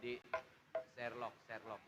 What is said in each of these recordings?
Jadi Sherlock, Sherlock.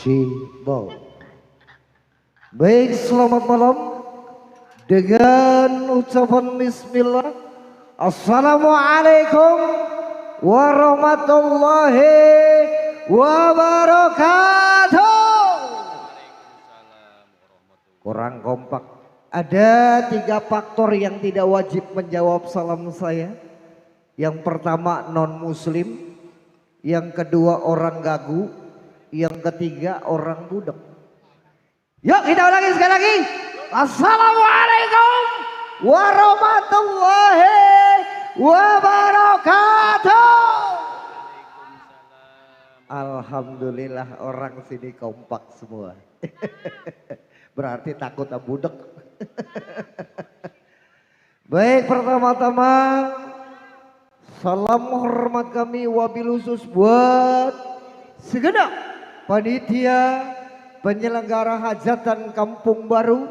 Cibol. Baik, selamat malam. Dengan ucapan bismillah, assalamualaikum warahmatullahi wabarakatuh. Kurang kompak. Ada 3 faktor yang tidak wajib menjawab salam saya. Yang pertama non muslim, yang kedua orang gagu, yang ketiga orang budak. Yuk kita ulangi sekali lagi. Assalamualaikum warahmatullahi wabarakatuh. Alhamdulillah orang sini kompak semua. Berarti takut budek. Baik, pertama-tama salam hormat kami wabil khusus buat segenap panitia penyelenggara hajatan Kampung Baru.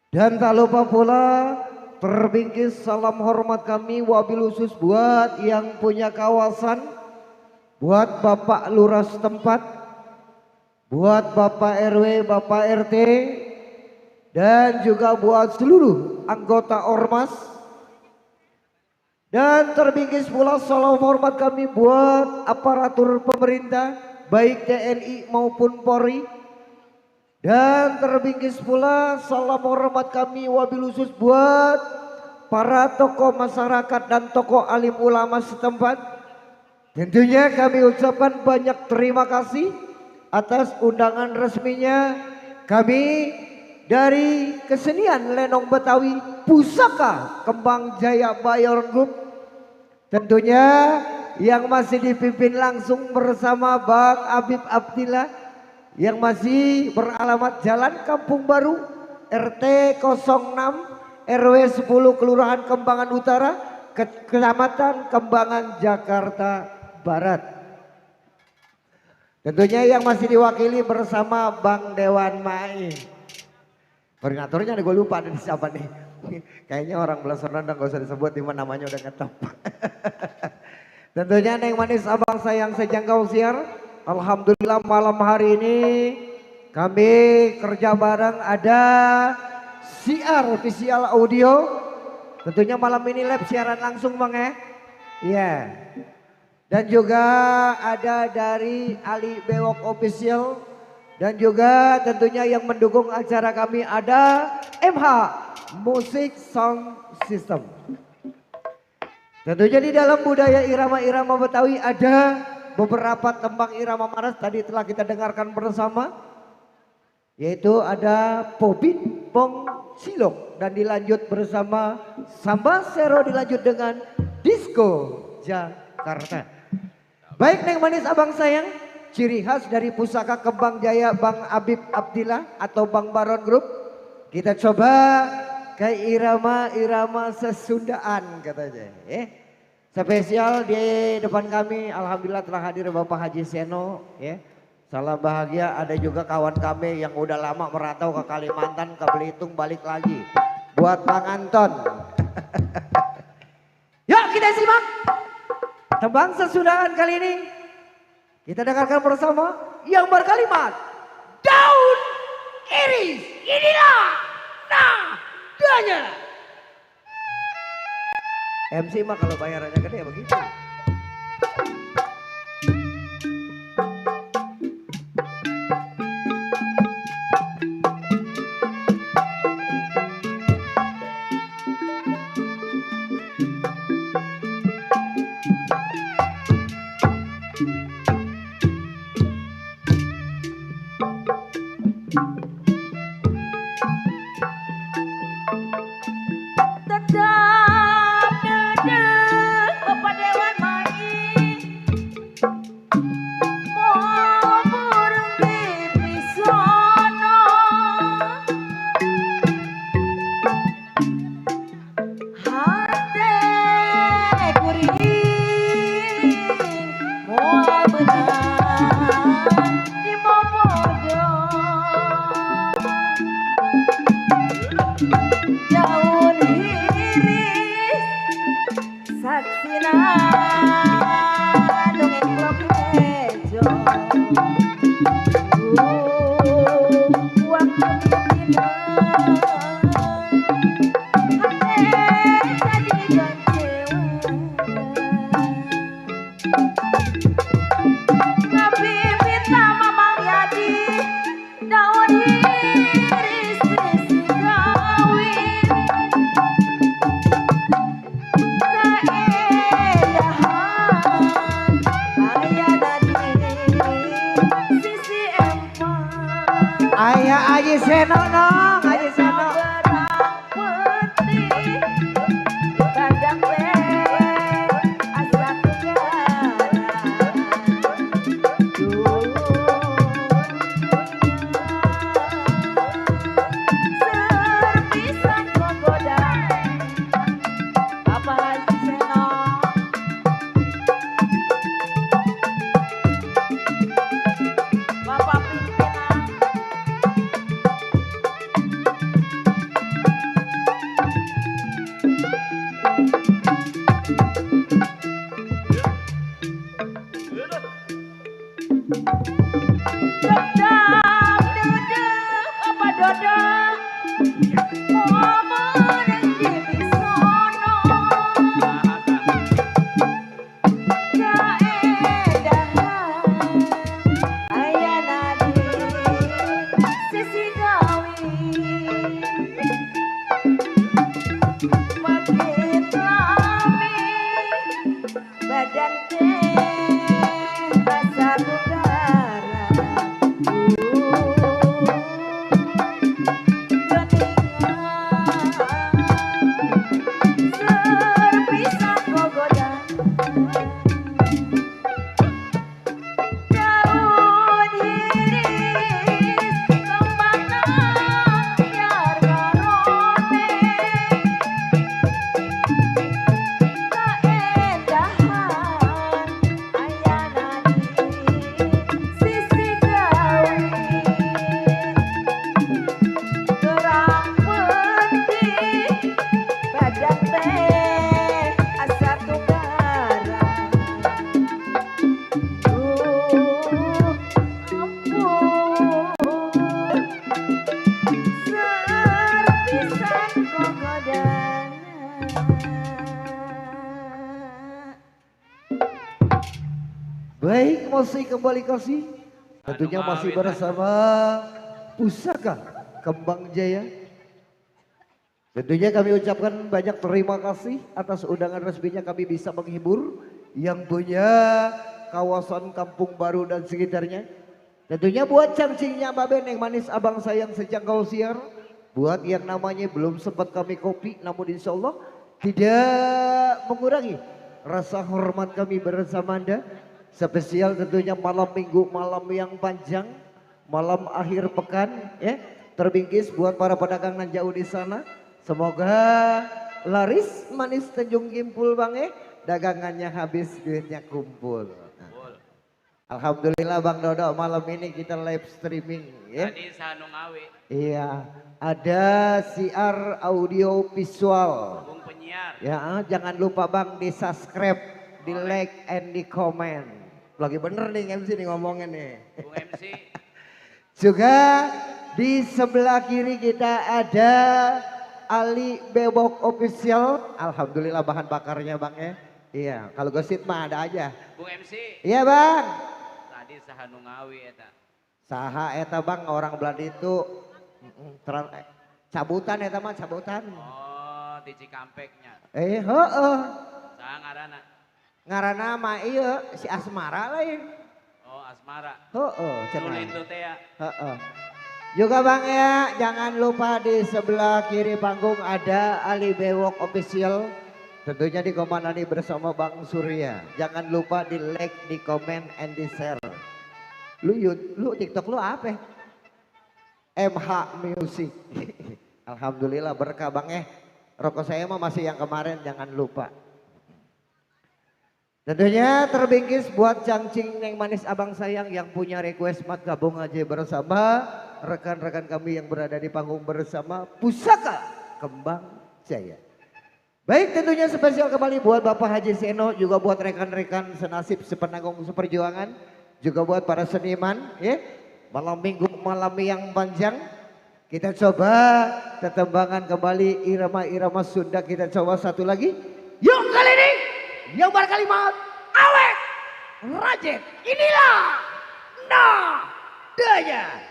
Dan tak lupa pula terbingkis salam hormat kami wabil khusus buat yang punya kawasan, buat Bapak Lurah setempat, buat Bapak RW, Bapak RT, dan juga buat seluruh anggota Ormas. Dan terbingkis pula salam hormat kami buat aparatur pemerintah, baik TNI maupun Polri. Dan terbingkis pula salam hormat kami wabil khusus buat para tokoh masyarakat dan tokoh alim ulama setempat. Tentunya kami ucapkan banyak terima kasih atas undangan resminya kami dari kesenian Lenong Betawi Pusaka Kembang Jaya Bayor Group. Tentunya yang masih dipimpin langsung bersama Bang Habib Abdillah, yang masih beralamat Jalan Kampung Baru RT 06 RW 10 Kelurahan Kembangan Utara, Kecamatan Kembangan, Jakarta Barat. Tentunya yang masih diwakili bersama Bang Dewan Mai. Koordinatornya gue lupa ada siapa nih. Kayaknya orang Belasan Rendang gak usah disebut, dimana namanya udah ngetop. Tentunya Neng Manis abang sayang sejangkau siar. Alhamdulillah malam hari ini kami kerja bareng, ada siar visual audio. Tentunya malam ini live siaran langsung Bang ya. Iya. Dan juga ada dari Ali Bewok Official. Dan juga tentunya yang mendukung acara kami ada MH Music Sound System. Tentunya di dalam budaya irama-irama Betawi ada beberapa tembang irama maras tadi telah kita dengarkan bersama. Yaitu ada Pobin Pong Silong dan dilanjut bersama Samba Sero, dilanjut dengan Disco Jakarta. Baik Neng Manis abang sayang, ciri khas dari Pusaka Kembang Jaya Bang Habib Abdillah atau Bang Baron Group. Kita coba ke irama-irama sesundaan katanya. Spesial di depan kami alhamdulillah telah hadir Bapak Haji Seno ya. Salam bahagia, ada juga kawan kami yang udah lama merantau ke Kalimantan, ke Belitung, balik lagi. Buat Bang Anton. Yuk kita simak tembang sesudahan kali ini. Kita dengarkan bersama yang berkalimat daun iris inilah nadanya. MC mah kalau bayarannya gede ya begitu. Tetap dedek Bapak Dewan Mai Ayah Aji Seno nong, Aji Seno. Baik, masih kembali kasih. Tentunya masih bersama Pusaka Kembang Jaya. Tentunya kami ucapkan banyak terima kasih atas undangan resminya kami bisa menghibur yang punya kawasan Kampung Baru dan sekitarnya. Tentunya buat cangcingnya Mbak Ben yang manis abang sayang sejak kau siar. Buat yang namanya belum sempat kami kopi, namun insya Allah tidak mengurangi rasa hormat kami bersama Anda. Spesial tentunya malam minggu, malam yang panjang, malam akhir pekan ya. Terbingkis buat para pedagang nan jauh di sana. Semoga laris manis Tanjung Kimpul Bang dagangannya habis duitnya kumpul. Nah, alhamdulillah Bang Dodo malam ini kita live streaming ya. Tadi Sanung Awe. Iya, ada siar audio visual. Bung penyiar. Ya, jangan lupa Bang di subscribe, di like and di comment. Lagi bener nih MC nih ngomongin nih. Bung MC. Juga di sebelah kiri kita ada Ali Bebok Official. Alhamdulillah bahan bakarnya Bang ya. Iya, kalau gosip mah ada aja. Bung MC. Iya Bang. Tadi Sanung Awe eta. Saha eta Bang orang Belanda itu cabutan eta mah cabutan. Oh, di Cikampeknya. Heeh. Saha ngaranna? Ngaranna mah ieu si Asmara lain. Oh, Asmara. Heeh, Nulis itu teh ya. Heeh. Juga Bang ya, jangan lupa di sebelah kiri panggung ada Ali Bewok Official. Tentunya dikomandani bersama Bang Surya. Jangan lupa di like, di komen, and di share. Lu TikTok lu apa? MH Music. Alhamdulillah berkah Bang ya. Rokok saya mah masih yang kemarin, jangan lupa. Tentunya terbingkis buat cangcing yang manis abang sayang yang punya request mat gabung aja bersama rekan-rekan kami yang berada di panggung bersama Pusaka Kembang Jaya. Baik tentunya spesial kembali buat Bapak Haji Seno, juga buat rekan-rekan senasib sepenanggung seperjuangan, juga buat para seniman ya. Malam minggu malam yang panjang kita coba tetembangan kembali irama-irama Sunda, kita coba satu lagi. Yuk kali ini yang berkalimat awet rajin, inilah nadanya.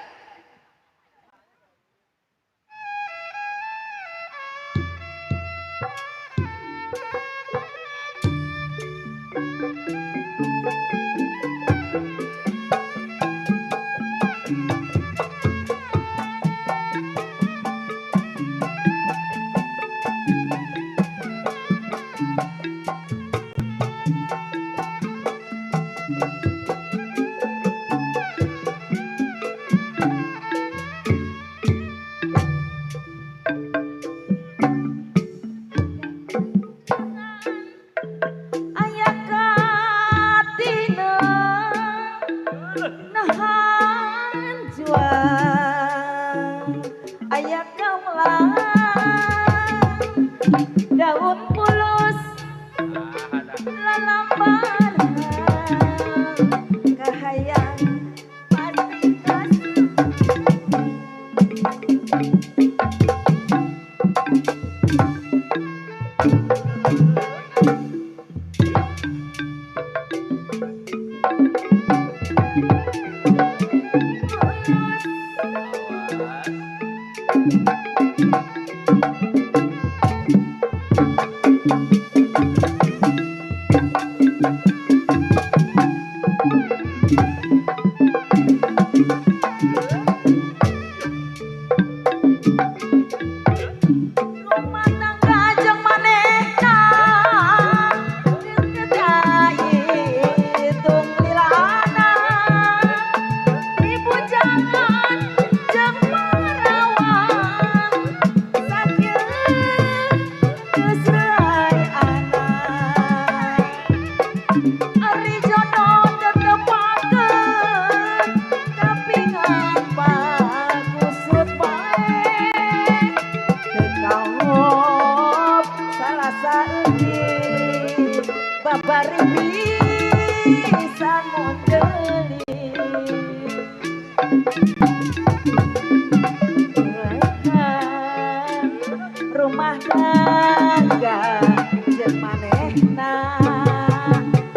Rumah tangga jeung manehna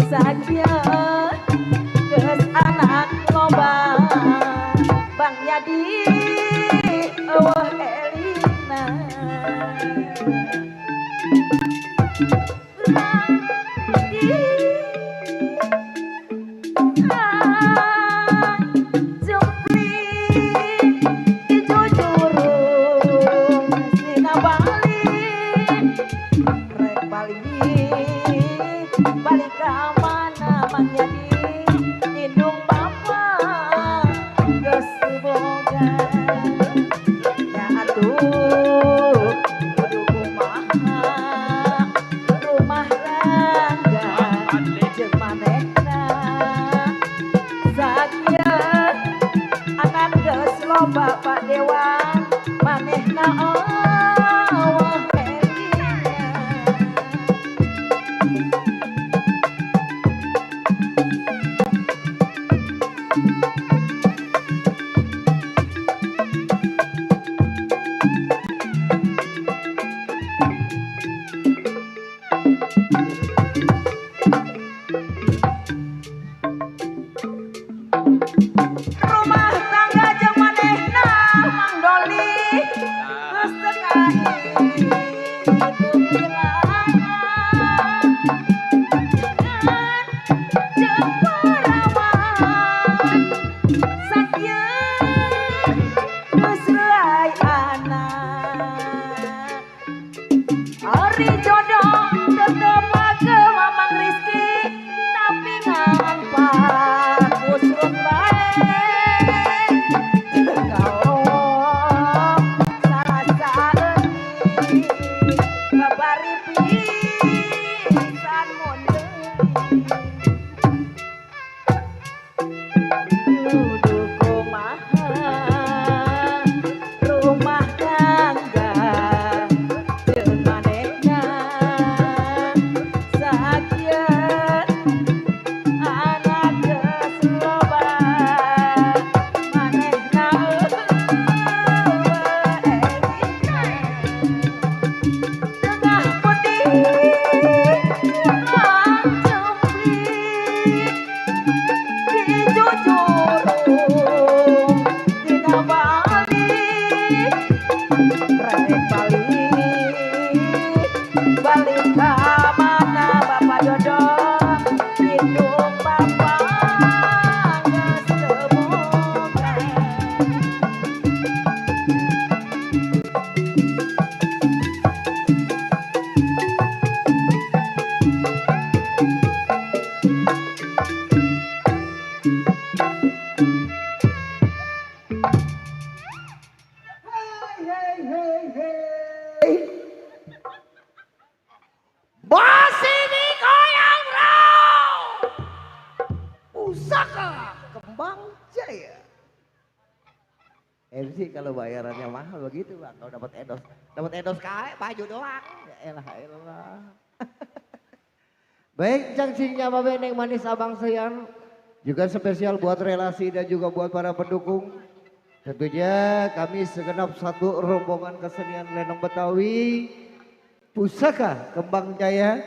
saja geus anak loba Bang Yadi eueuh Elina balik ke mana Mang Yadi indung bapa geus boga ya atuh kudu kumaha rumah tangga jeung manehna sakieu anak geus loba Pak Dewan manehna eueuh rumah tangga jeung manehna Mang Doli geus teu jeung perawan sakieu geus reuy anak ari jodoh tetep ke Mamang Rizky tapi ngan Pak Kusrun bae kalau sarasa euni babari pisan mun kudu kumaha rumah tangga jeung manehna sakieu anak geus loba manehna tengah putih langsung dijujurung dina balik rek balik ka mana Bapak Dodo indung Bapa geus teu boga Basi digoyang raw Pusaka Kembang Jaya. MC kalau bayarannya mahal begitu Bang, kalau dapat edos kae baju doang. Ya elah elah. Baik cangcingnya Babe Neng Manis Abang Seyan juga spesial buat relasi dan juga buat para pendukung. Tentunya kami segenap satu rombongan kesenian Lenong Betawi Pusaka Kembang Jaya,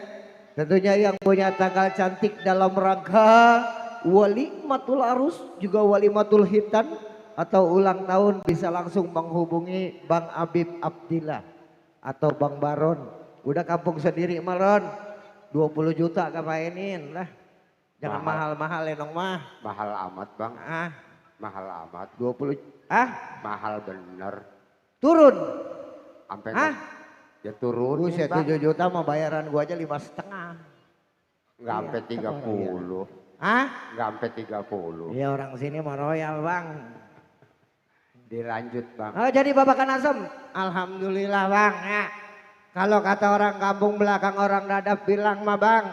tentunya yang punya tanggal cantik dalam rangka Walimatul Arus juga Walimatul Hitan atau ulang tahun bisa langsung menghubungi Bang Abib Abdillah atau Bang Baron. Udah kampung sendiri Maron, 20 juta kapainin lah. Jangan mahal-mahal ya dong mah. Mahal amat bang. Ah, Mahal amat. 20 Mahal bener. turun. Sampai Ah, ya turun. buset 7 juta mah bayaran gua aja 5,5. Nggak sampai 30. Ah, Nggak sampai 30. iya orang sini mah royal bang. Dilanjut bang. Oh jadi babakan asem, alhamdulillah bang ya. Kalau kata orang kampung belakang orang dadap bilang mah bang,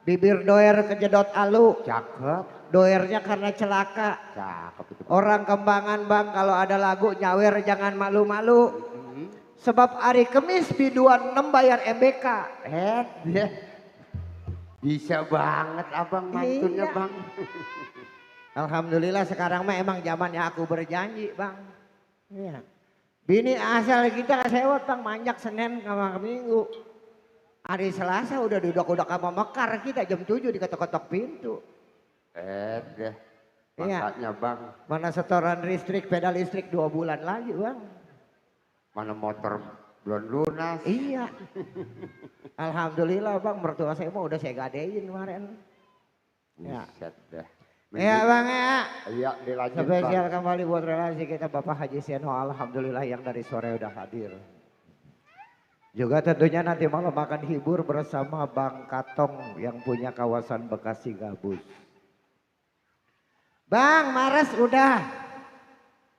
bibir doer kejedot alu. Cakep. Doernya karena celaka. Cakep itu. Orang Kembangan bang kalau ada lagu nyawer jangan malu-malu. Sebab hari Kemis biduan 6 bayar MBK. Ya. Bisa banget abang mantunya Iya. bang. Alhamdulillah sekarang mah emang zamannya aku berjanji bang. Iya. Bini asal kita sewot bang manjak Senin sama Minggu. Hari Selasa udah duduk-duduk sama mekar kita jam 7 diketok-ketok pintu. Deh. Iya. Makanya bang. Mana setoran listrik, pedal listrik 2 bulan lagi bang. Mana motor belum lunas. Iya. Alhamdulillah bang mertua saya mah udah saya gadein kemarin. Ya. Buset dah. Iya bang ya. Iya dilanjut Spesial bang. kembali buat relasi kita Bapak Haji Seno, alhamdulillah yang dari sore udah hadir. Juga tentunya nanti malam akan hibur bersama Bang Katong yang punya kawasan Bekasi Gabus. Bang Mares udah,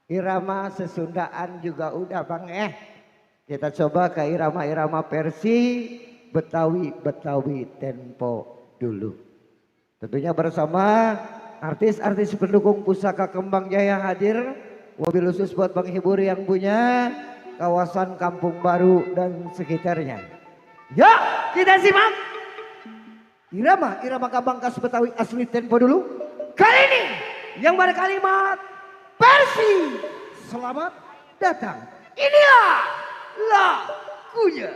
irama sesundaan juga udah bang kita coba ke irama-irama versi Betawi tempo dulu. Tentunya bersama artis-artis pendukung Pusaka Kembang Jaya hadir. Mobil khusus buat menghibur yang punya kawasan Kampung Baru dan sekitarnya. Yuk kita simak irama Gabang Kas Betawi asli tempo dulu. Kali ini yang berkalimat versi selamat datang. Inilah lagunya.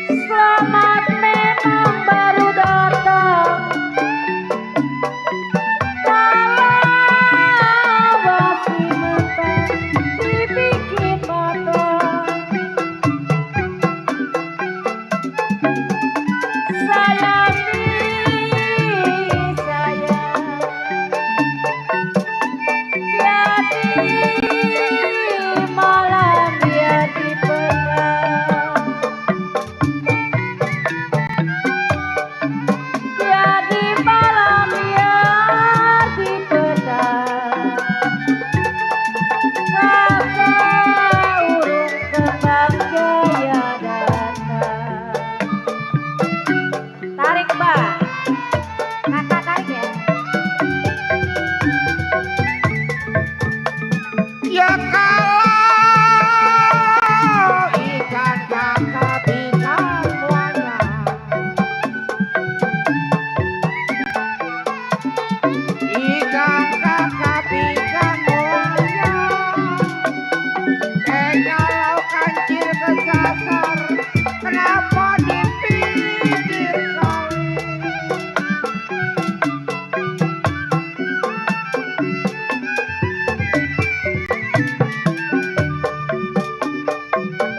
Selamat memang baru datang. Kalau masih mentah dibikin matang. Sayangi saya. Jadi malam jadi petang. Jadi malam jadi petang. Kakak urung kembang jaya datang. Tarik mbak. Kakak tarik ya. Ya kalau ikan kakap ikan muara. Ikan kakap ikan muara. Kalau kancil kesasar, kenapa dipikirkan?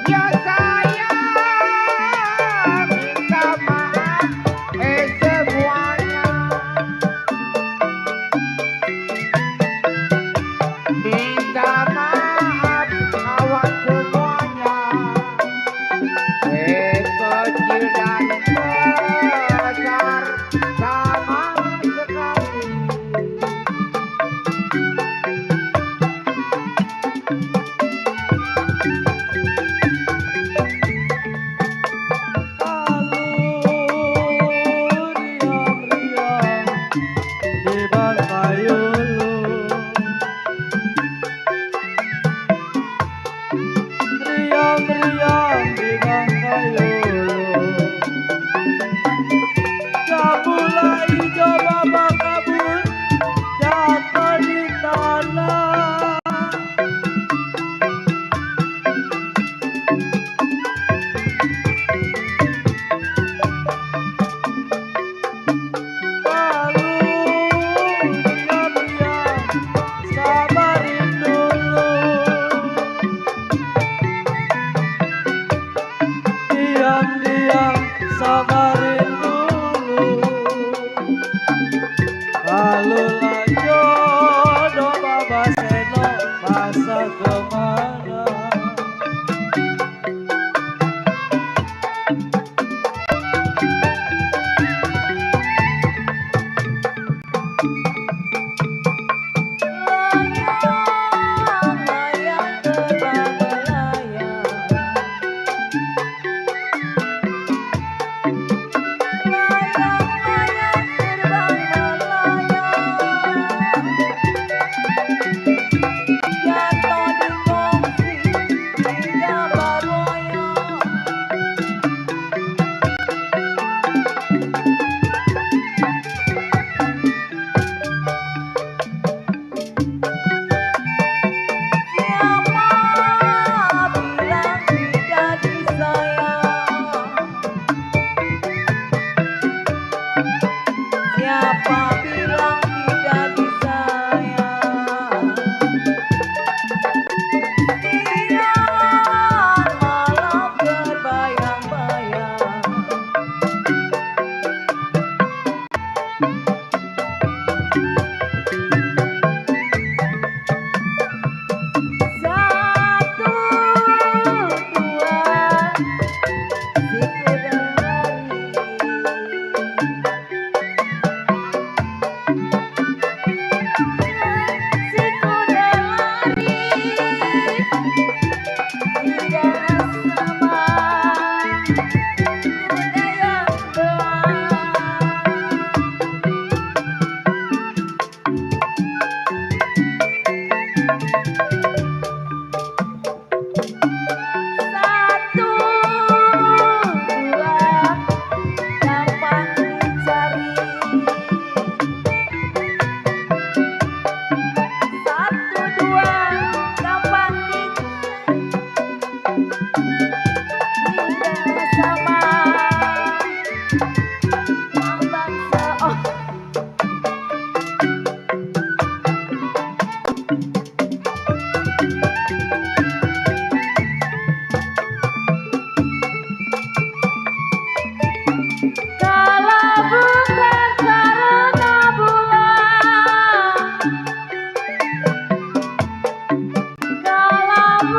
Ya saya minta maaf semuanya. Minta maaf kawan semuanya. Kecil dan besar sama sekali.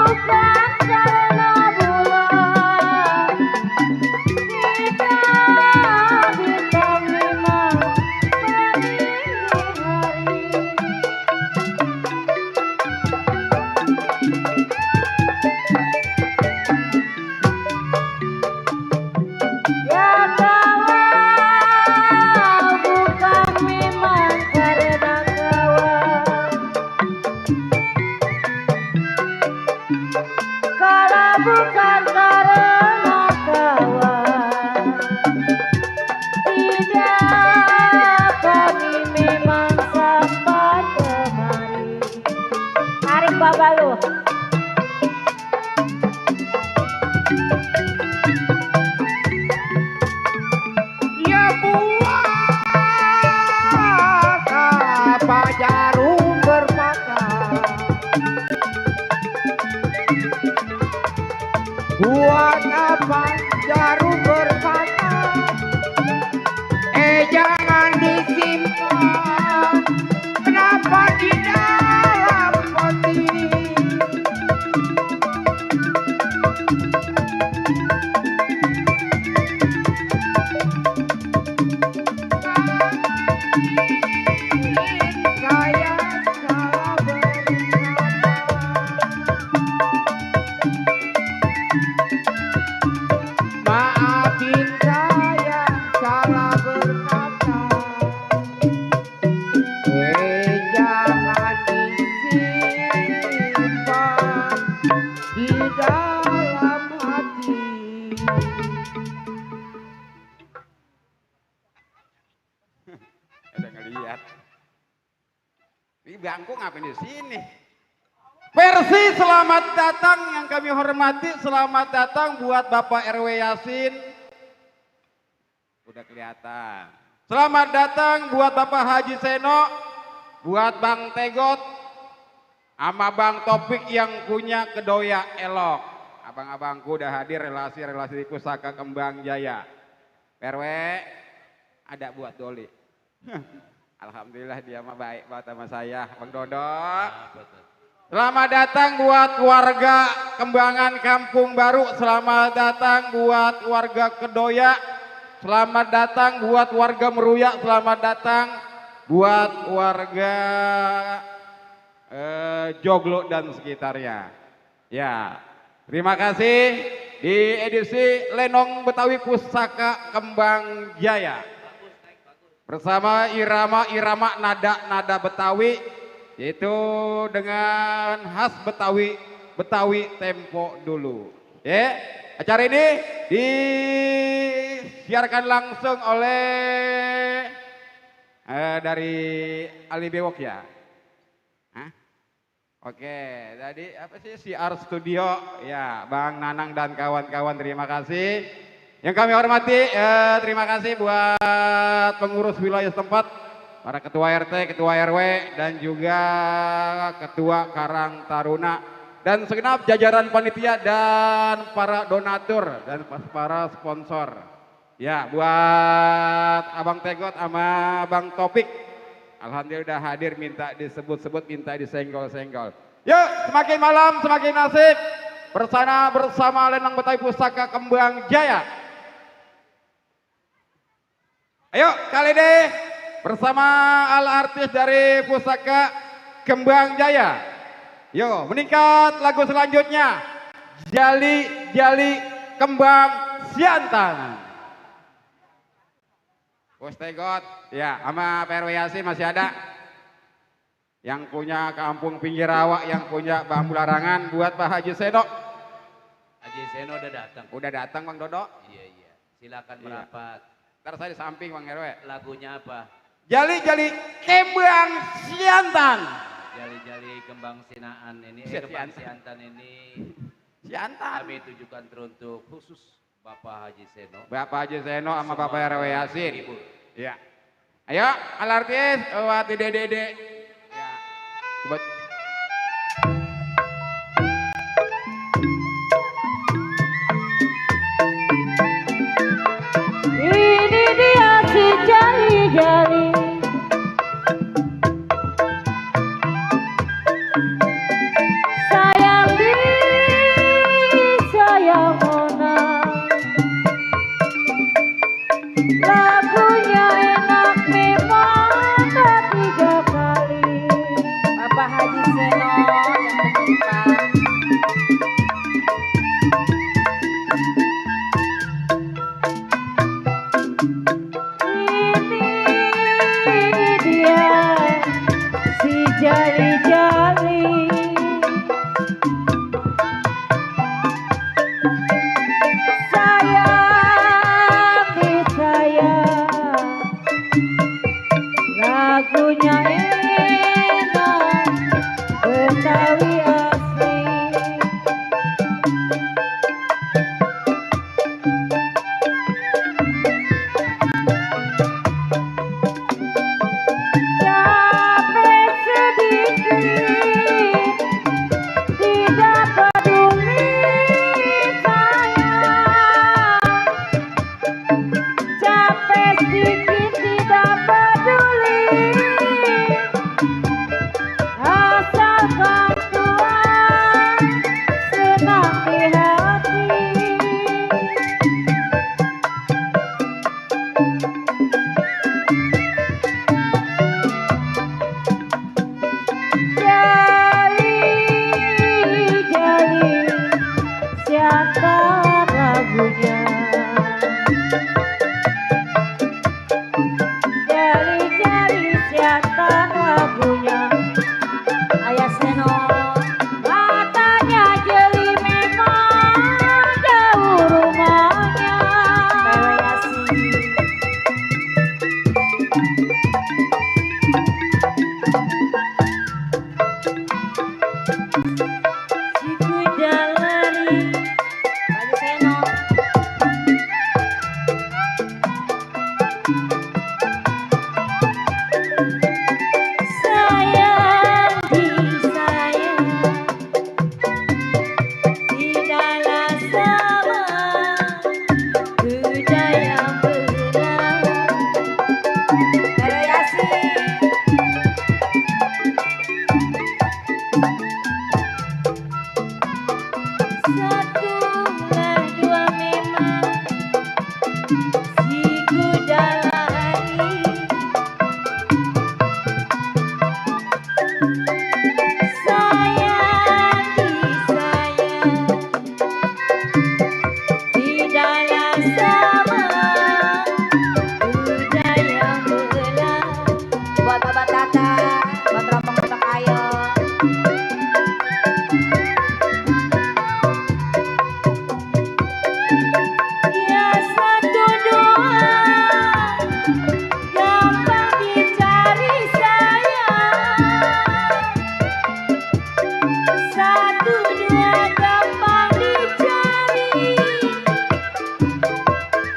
bukan karena bulan, tidak bintang memang meninggi hari. Ya kawan, bukan memang karena kawan. Kalau bukan karena kawan, tidak kami memang sampai kemari. Tarik baba lu. Ya buat apa jarum bermata, buat apa jarum bermata, jangan disimpan, kenapa di dalam hati? Saya salah berkata, maafin saya salah berkata, jangan disimpan di dalam hati. Ada ngeliat. Ini bangku ngapain di sini? Versi selamat datang yang kami hormati, selamat datang buat Bapak RW Yasin. Udah kelihatan. Selamat datang buat Bapak Haji Seno, buat Bang Tegot, sama Bang Topik yang punya kedoya elok. Abang-abangku udah hadir relasi-relasi di Pusaka Kembang Jaya. RW ada buat Doli. Alhamdulillah dia mah baik banget sama saya, Bang Dodo. Selamat datang buat warga Kembangan Kampung Baru, selamat datang buat warga Kedoya, selamat datang buat warga Meruya, selamat datang buat warga Joglo dan sekitarnya. Ya, terima kasih di edisi Lenong Betawi Pusaka Kembang Jaya. Bersama irama-irama nada-nada Betawi, yaitu dengan khas Betawi, Betawi tempo dulu. Ya, acara ini disiarkan langsung oleh dari Ali Bewok ya. Hah? Oke, tadi apa sih CR Studio ya, Bang Nanang dan kawan-kawan, terima kasih. Yang kami hormati, terima kasih buat pengurus wilayah setempat, para ketua RT, ketua RW, dan juga ketua Karang Taruna, dan segenap jajaran panitia dan para donatur dan para sponsor. Ya, buat Abang Tegot sama Bang Topik, alhamdulillah udah hadir, minta disebut-sebut, minta disenggol-senggol. Yuk, semakin malam semakin asik bersama Lenong Betawi Pusaka Kembang Jaya. Ayo kali ini bersama ala artis dari Pusaka Kembang Jaya. Yo, meningkat lagu selanjutnya. Jali Jali Kembang Siantan. Bos Tegot, ya, sama PRW Yasin masih ada. Yang punya kampung pinggir rawa, yang punya bambu larangan buat Pak Haji Seno. Haji Seno udah datang. Udah datang Bang Dodo. Iya. Silakan Iya. merapat. Ntar saya di samping Bang RW. Lagunya apa? Jali Jali Kembang Siantan. Jali-jali kembang sinaan ini, Siantan. kembang siantan ini Siantan. kami tujukan teruntuk khusus Bapak Haji Seno. Bapak Haji Seno sama Bapak RW Yasin. Ibu. Iya. Ayo, ala artis, buat dede-dede. Ya. Buat Ini dia si jali-jali, sayang dia siapa lagunya. Jali-jali siapa lagunya. Ayah Seno matanya jeli memang jauh rumahnya. Pewe Yasin. Si kuda lari Bagi Seno. Sayang disayang tidaklah sama kuda yang benar. Pewe Yasin. Satulah dua memang si kuda lari. Sayang disayang tidaklah sama kuda yang belah. Buat Bapak Tata, buat rombongan Bapak Ayo. Ya satu doa gampang dicari sayang. Satu dua gampang dicari.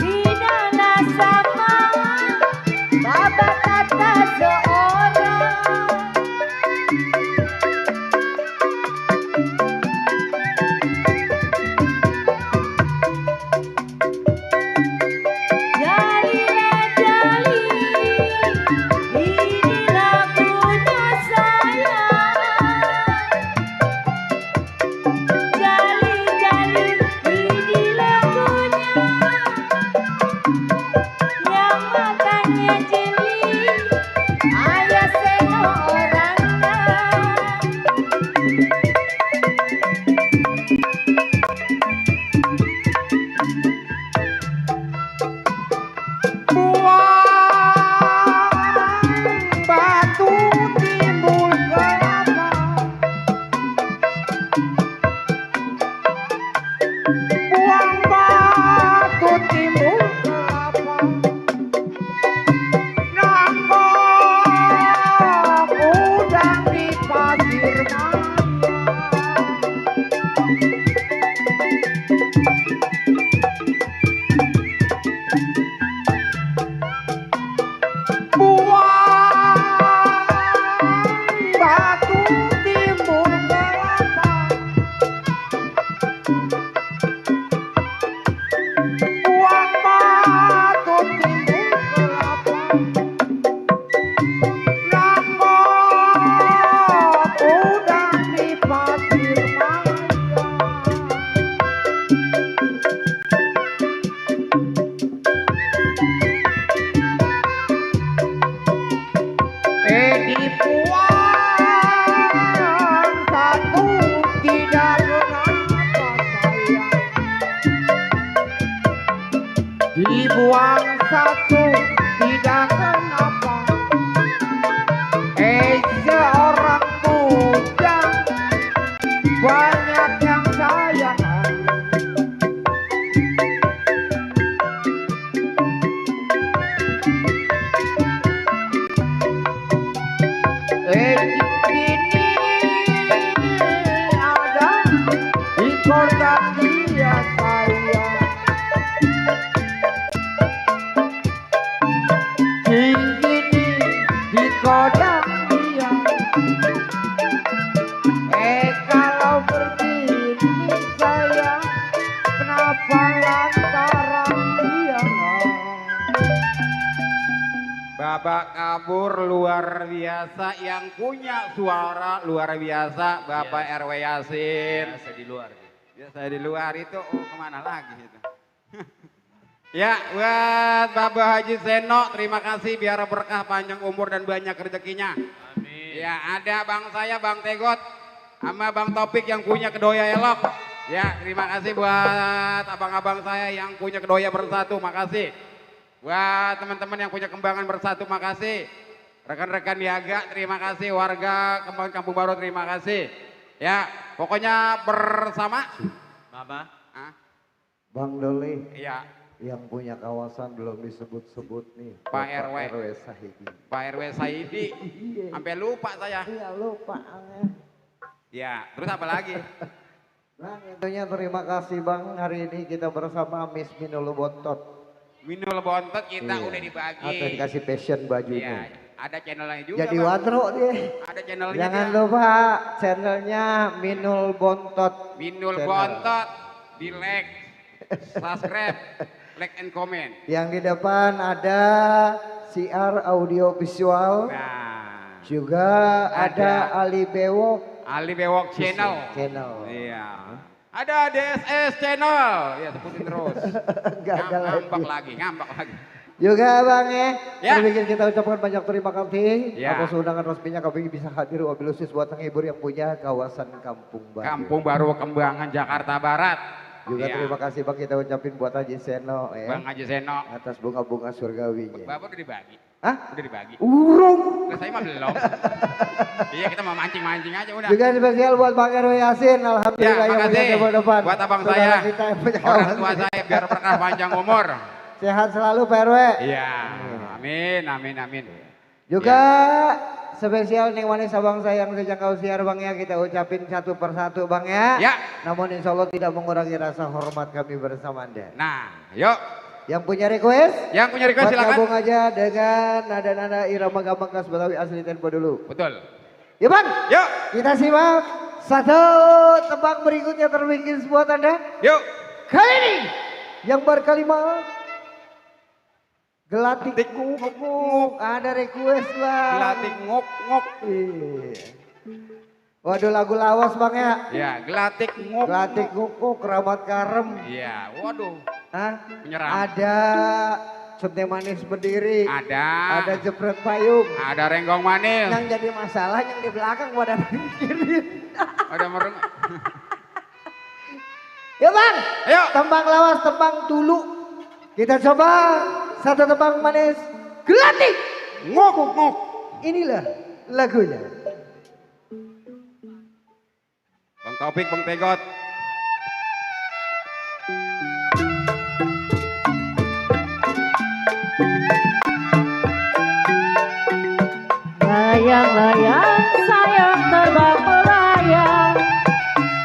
Tidaklah sama Bapak Tata seorang. Jalilah jali, inilah punya sayang. Jali jali, inilah punya yang matanya jeli. Ayah Seno orangnya. Buang batu timbul kelapa. Buang batu timbul kelapa. Nangkep udang di pasir maya. Buang batu timbul kelapa. Buang batu timbul kelapa. Nangkep udang di pasir maya. Dibuang satu tidak kenapa sayang. Dibuang satu tidak kenapa. Seorang bujang banyak yang sayang. Ini ada di kotak dia sayang. Ini di kotak dia. Kalau begini sayang, kenapa lantaran dia? Babak kabur luar biasa, yang punya suara luar biasa Bapak RW Yasin. Biasa di luar. Biasa di luar itu, oh kemana lagi itu? Ya, buat Bapak Haji Seno, terima kasih, biar berkah panjang umur dan banyak rezekinya. Amin. Ya, ada bang saya, Bang Tegot, sama Bang Topik yang punya kedoya elok. Ya, terima kasih buat abang-abang saya yang punya Kedoya Bersatu, makasih. Buat teman-teman yang punya Kembangan Bersatu, makasih. Rekan-rekan niaga, terima kasih. Warga Kembangan Kampung Baru, terima kasih. Ya, pokoknya bersama. Mama. Hah? Bang Doli, Iya, yang punya kawasan belum disebut-sebut nih. Pak Bapak RW. RW Sahidi. Pak RW Saidi. Sampai lupa saya. Iya lupa. Ya, terus apa lagi? Bang, tentunya terima kasih Bang. Hari ini kita bersama Miss Minul Bontot. Minul Bontot kita Iya. udah dibagi. Atau dikasih passion Iya, bajunya. ada channelnya juga. Jadi Bang. wadro dia. Ada channelnya. Jangan dia. lupa channelnya Minul Bontot. Minul Channel. Bontot, di like, subscribe, like and comment. Yang di depan ada CR audio visual. Nah, Juga ada Ali Bewok Ali Bewok Channel. channel. Iya. Ada DSS Channel. Ya, sebutin terus. Gagal Ngambak lagi. Juga Bang ya. Ya. Bikin kita ucapkan banyak terima kasih Ya. atas undangan resminya kami bisa hadir wabil khusus buat menghibur yang punya kawasan Kampung Baru. Kampung Baru Kembangan Jakarta Barat. Juga Iya. terima kasih Bang kita ucapin buat Haji Seno ya. Bang Haji Seno. Atas bunga-bunga surgawinya. Bapak udah dibagi. Hah? Udah dibagi. Urung. Terus saya mah belum. Iya, kita mau mancing-mancing aja udah. Juga spesial buat Bang RW Yasin. Alhamdulillah Ya, yang punya makasih table depan. buat abang Saudara saya, kita yang punya orang kawasan. tua saya biar berkah panjang umur. Sehat selalu Pak RW. Iya, amin. Juga spesial nih manis abang saya yang sejak kau siar Bang ya, kita ucapin satu persatu Bang ya. Ya. Namun insya Allah tidak mengurangi rasa hormat kami bersama Anda. Nah, yuk. Yang punya request, Yang punya request buat silakan. gabung aja dengan nada-nada irama gambang khas Betawi asli tempo dulu. Betul. Ya Bang, Yuk, kita simak satu tebak berikutnya terbingkis buat Anda. yuk. Kali ini yang berkalimat Gelatik nguk, ada request Bang. Gelatik ngok. Iya. Waduh lagu lawas Bang ya. Ya, gelatik ngok. Gelatik nguk, keramat karem. Iya, waduh. Hah? Menyerang. Ada suntai manis berdiri. Ada. Ada jepret payung. Ada renggong manis. Yang jadi masalah yang di belakang pada mikirin. Ada mereng. Ya Bang, Ayo. tembang lawas, tembang dulu. Kita coba satu tembang manis. Gelatik Ngok. inilah lagunya. Bang Taufik, Bang Tegot. Layang-layang sayang terbang melayang,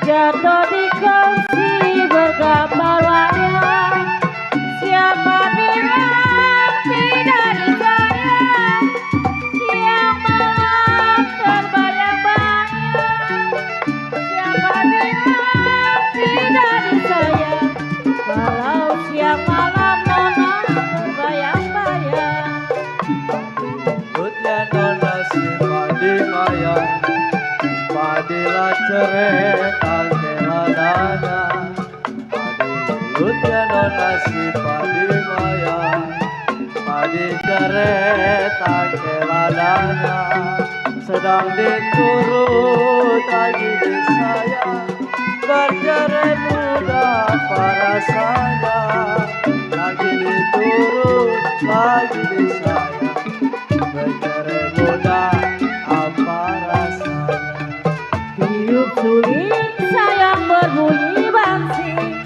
jatuh di kursi bergambar wayang. Siapa bilang tidak disayang, siang malam terbayang-bayang. Siapa bilang tidak disayang, kalau siang malam nona terbayang-bayang. Lutnya nona si padi mayang, padilah ceret angkela dana. Lutnya nona si padi mayang, padi ceret angkela dana. Sedang diturut lagi disayang, bercerai muda parasanya. Lagi diturut lagi disayang, bercerai muda apa rasanya. Hidup sulit sayang berbunyi bangsing,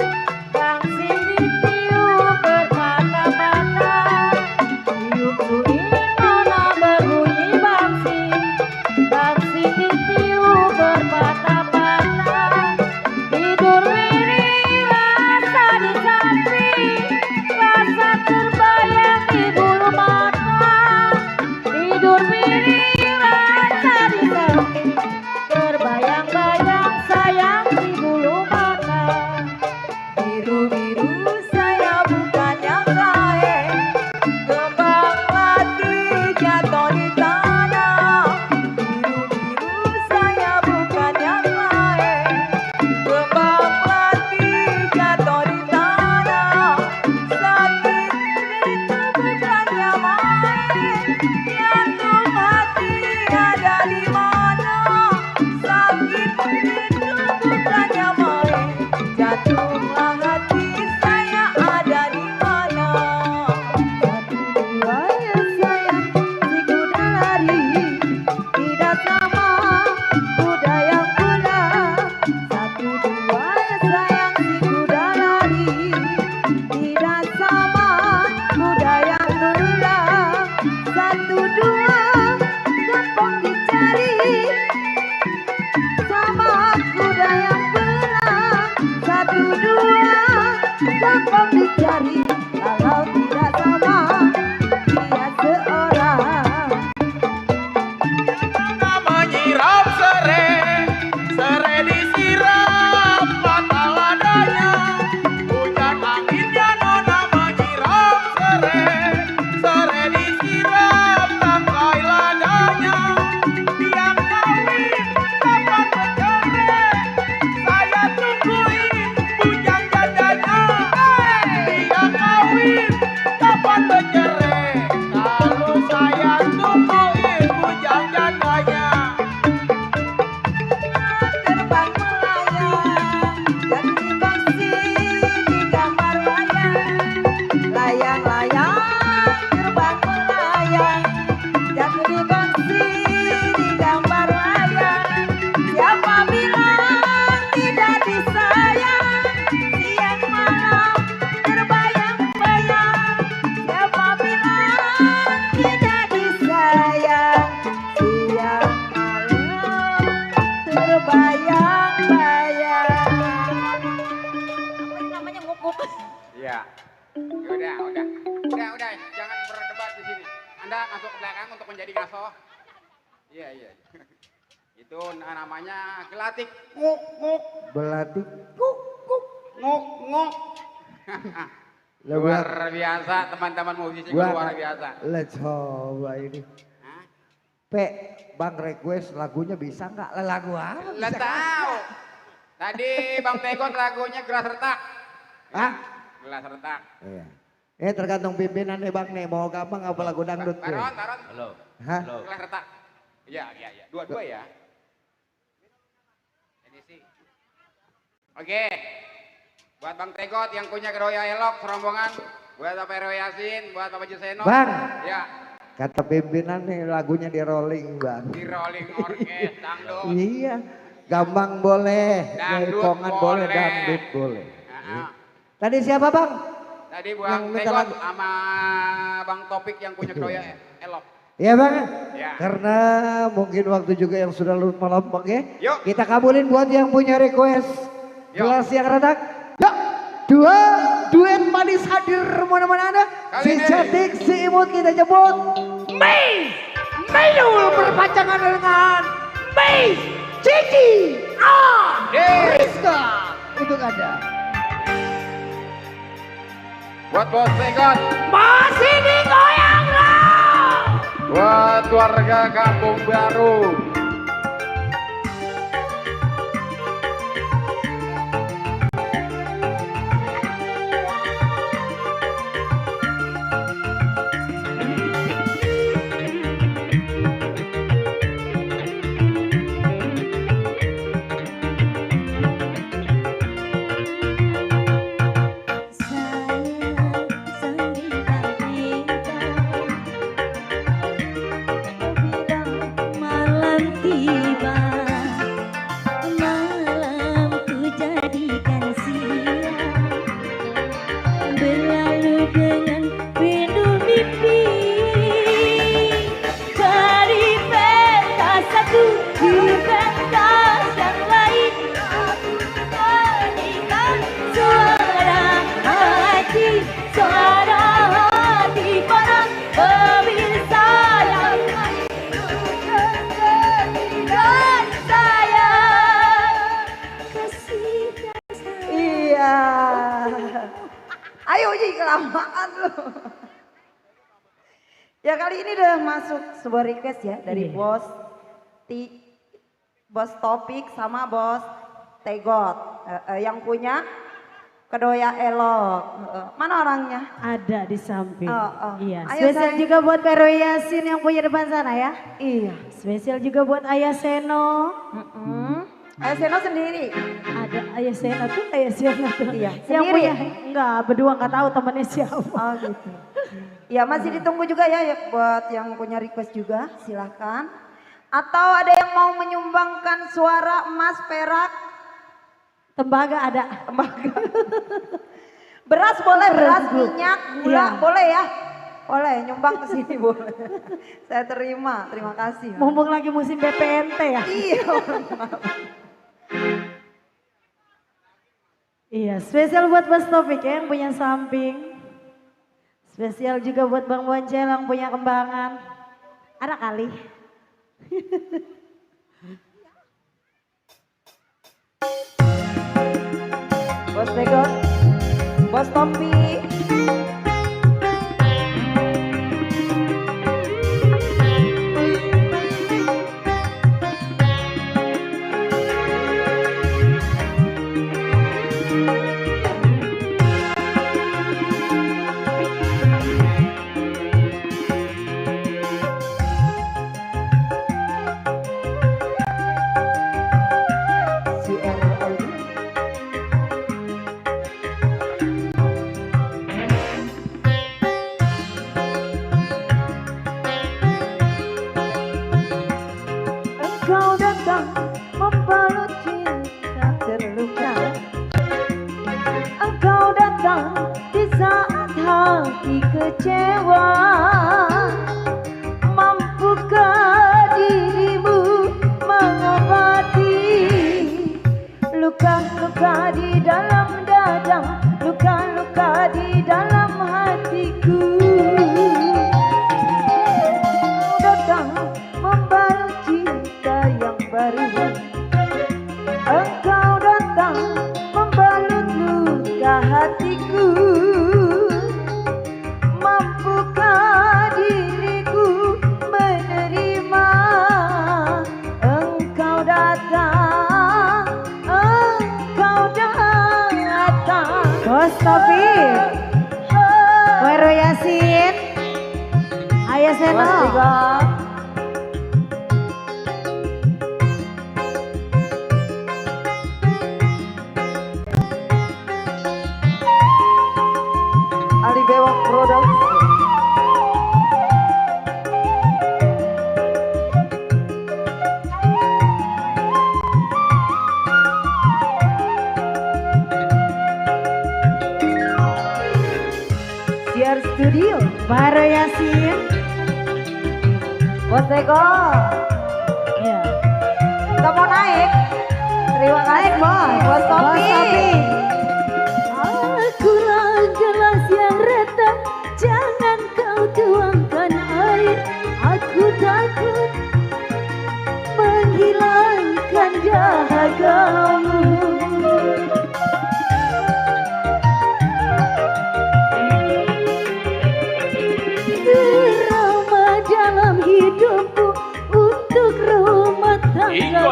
bangsing ditiup bermata-mata. Hidup sulit nona berbunyi bangsing, bangsing ditiup bermata-mata. Tidur miring rasa di samping, rasa terbayang di bulu mata. Tidur miring rasa di samping, terbayang-bayang sayang di bulu mata. Biru-biru saya bukan yang lain, kembang lagi jatuh di tanah. Biru-biru saya bukan yang lain, kembang lagi jantunglah hati saya ada di mana. Satu dua ya sayang, si kuda lari tidak sama kuda yang pulang. Satu dua ya sayang, si kuda lari tidak sama kuda yang pulang. Satu dua gampang dicari sama kuda yang pulang. Satu dua gampang dicari kalau tidak sama dia seorang. Nama nyiram sere, sere disiram mata ladanya. Hujan anginnya nona menyiram sere, sere disiram tangkai ladanya. Dia kawin kapan bercerai, saya tungguin bujang jadanya. Dia kawin kapan bercerai, kalau saya tungguin bujang jadanya. Terbang melayang dan dibangsi di gambar wayang. Layang-layang terbang melayang dan dibangsi di gambar wayang. Siapa bilang tidak disayang, siang malam terbayang-bayang. Siapa bilang tidak disayang, siang malam terbayang-bayang. Apa ini namanya ngukuk? Iya. Udah, jangan berdebat di sini. Anda masuk ke belakang untuk menjadi ngaso. Iya. Itu namanya gelatik. Nguk. Belatik. Nguk. Luar biasa teman-teman musisi luar biasa. Let's coba ini. Hah? Bang request lagunya bisa nggak? Lagu apa? Lah tahu. Tadi Bang Tegon lagunya Gelas Retak. Hah? Gelas Retak. Iya. Tergantung pimpinan nih Bang nih, mau gampang apa lagu dangdut tuh? Taron. Halo. Hah? Halo. Gelas Retak. Iya. Dua-dua ya. Ini sih. Oke. Buat Bang Tegot yang punya Keroya Elok serombongan, buat Bapak Heroy Yasin, buat Bapak Juseno. Bang. Ya, Kata pimpinan nih lagunya di rolling Bang. di rolling orkes dangdut. Iya. Gambang boleh, Dangdut jaipongan boleh, boleh. dangdut boleh. Nah, Tadi siapa Bang? tadi buat Yang minta Tegot lagu. sama Bang Topik yang punya Keroya Elok. Iya Bang. Ya. Karena mungkin waktu juga yang sudah larut malam Bang ya. Yuk. Kita kabulin buat yang punya request. Yuk. Gelas yang retak. Yuk. Dua duet manis hadir mana-mana Anda. Kali Si ini. cantik, si imut kita jemput. Mei. Mayul berpacangan dengan Mei. Ciki. Rizka. Untuk Anda. Buat Bos Tegot, Masih digoyang loh. buat warga Kampung Baru. Malam tiba, malam ku jadikan siang, berlalu dengan penuh mimpi. Dari pentas satu ke pentas yang lain, aku nyanyikan suara hati para pemirsa yang dan saya kasih. Iya. Ayo Ji, kelamaan lu. Ya kali ini udah masuk sebuah request ya dari bos Topik sama bos Tegot yang punya Kedoya Elok. Mana orangnya? Ada di samping. Oh. Iya. Ayo, Spesial sayang. juga buat Pero Yasin yang punya depan sana ya. Iya. Spesial juga buat Ayah Seno. Ayah Seno sendiri. Ada Ayah Sena tuh, Ayah Sena tuh. Iya, Yang sendiri punya, ya? enggak, berdua enggak tahu temannya siapa. Oh gitu. Ya masih ditunggu juga ya buat yang punya request juga, silahkan. Atau ada yang mau menyumbangkan suara emas, perak, Tembaga ada. beras boleh, beras, Bu. minyak, gula Iya. boleh ya? Boleh, nyumbang ke sini boleh. Saya terima kasih. Mumpung lagi musim BPNT ya. Iya. Iya, spesial buat Mas Taufik ya, yang punya samping. Spesial juga buat Bang Boncel yang punya kembangan. Ada kali. Bos Begot, Bos Tompi. Engkau datang membalut cinta terluka. Engkau datang di saat hati kecewa. Mampukah dirimu mengobati luka-luka di dalam dada, luka-luka di dalam hatiku. Engkau datang membalut cinta yang baru. Engkau datang membalut luka hatiku. Mampukah diriku menerima? Engkau datang, engkau datang. Bos Taufik, Wero Yasin, Ayah Seno. Bos Begot. Ali Bewok Production. Siar Studio, Wero Yasin. Bos Begot. Ya. Kita mau naik. Terima kasih Bos Tompi. Akulah gelas yang retak, jangan kau tuangkan air. Aku takut menghilangkan dahagamu. Drama dalam hidupku untuk rumah tangga.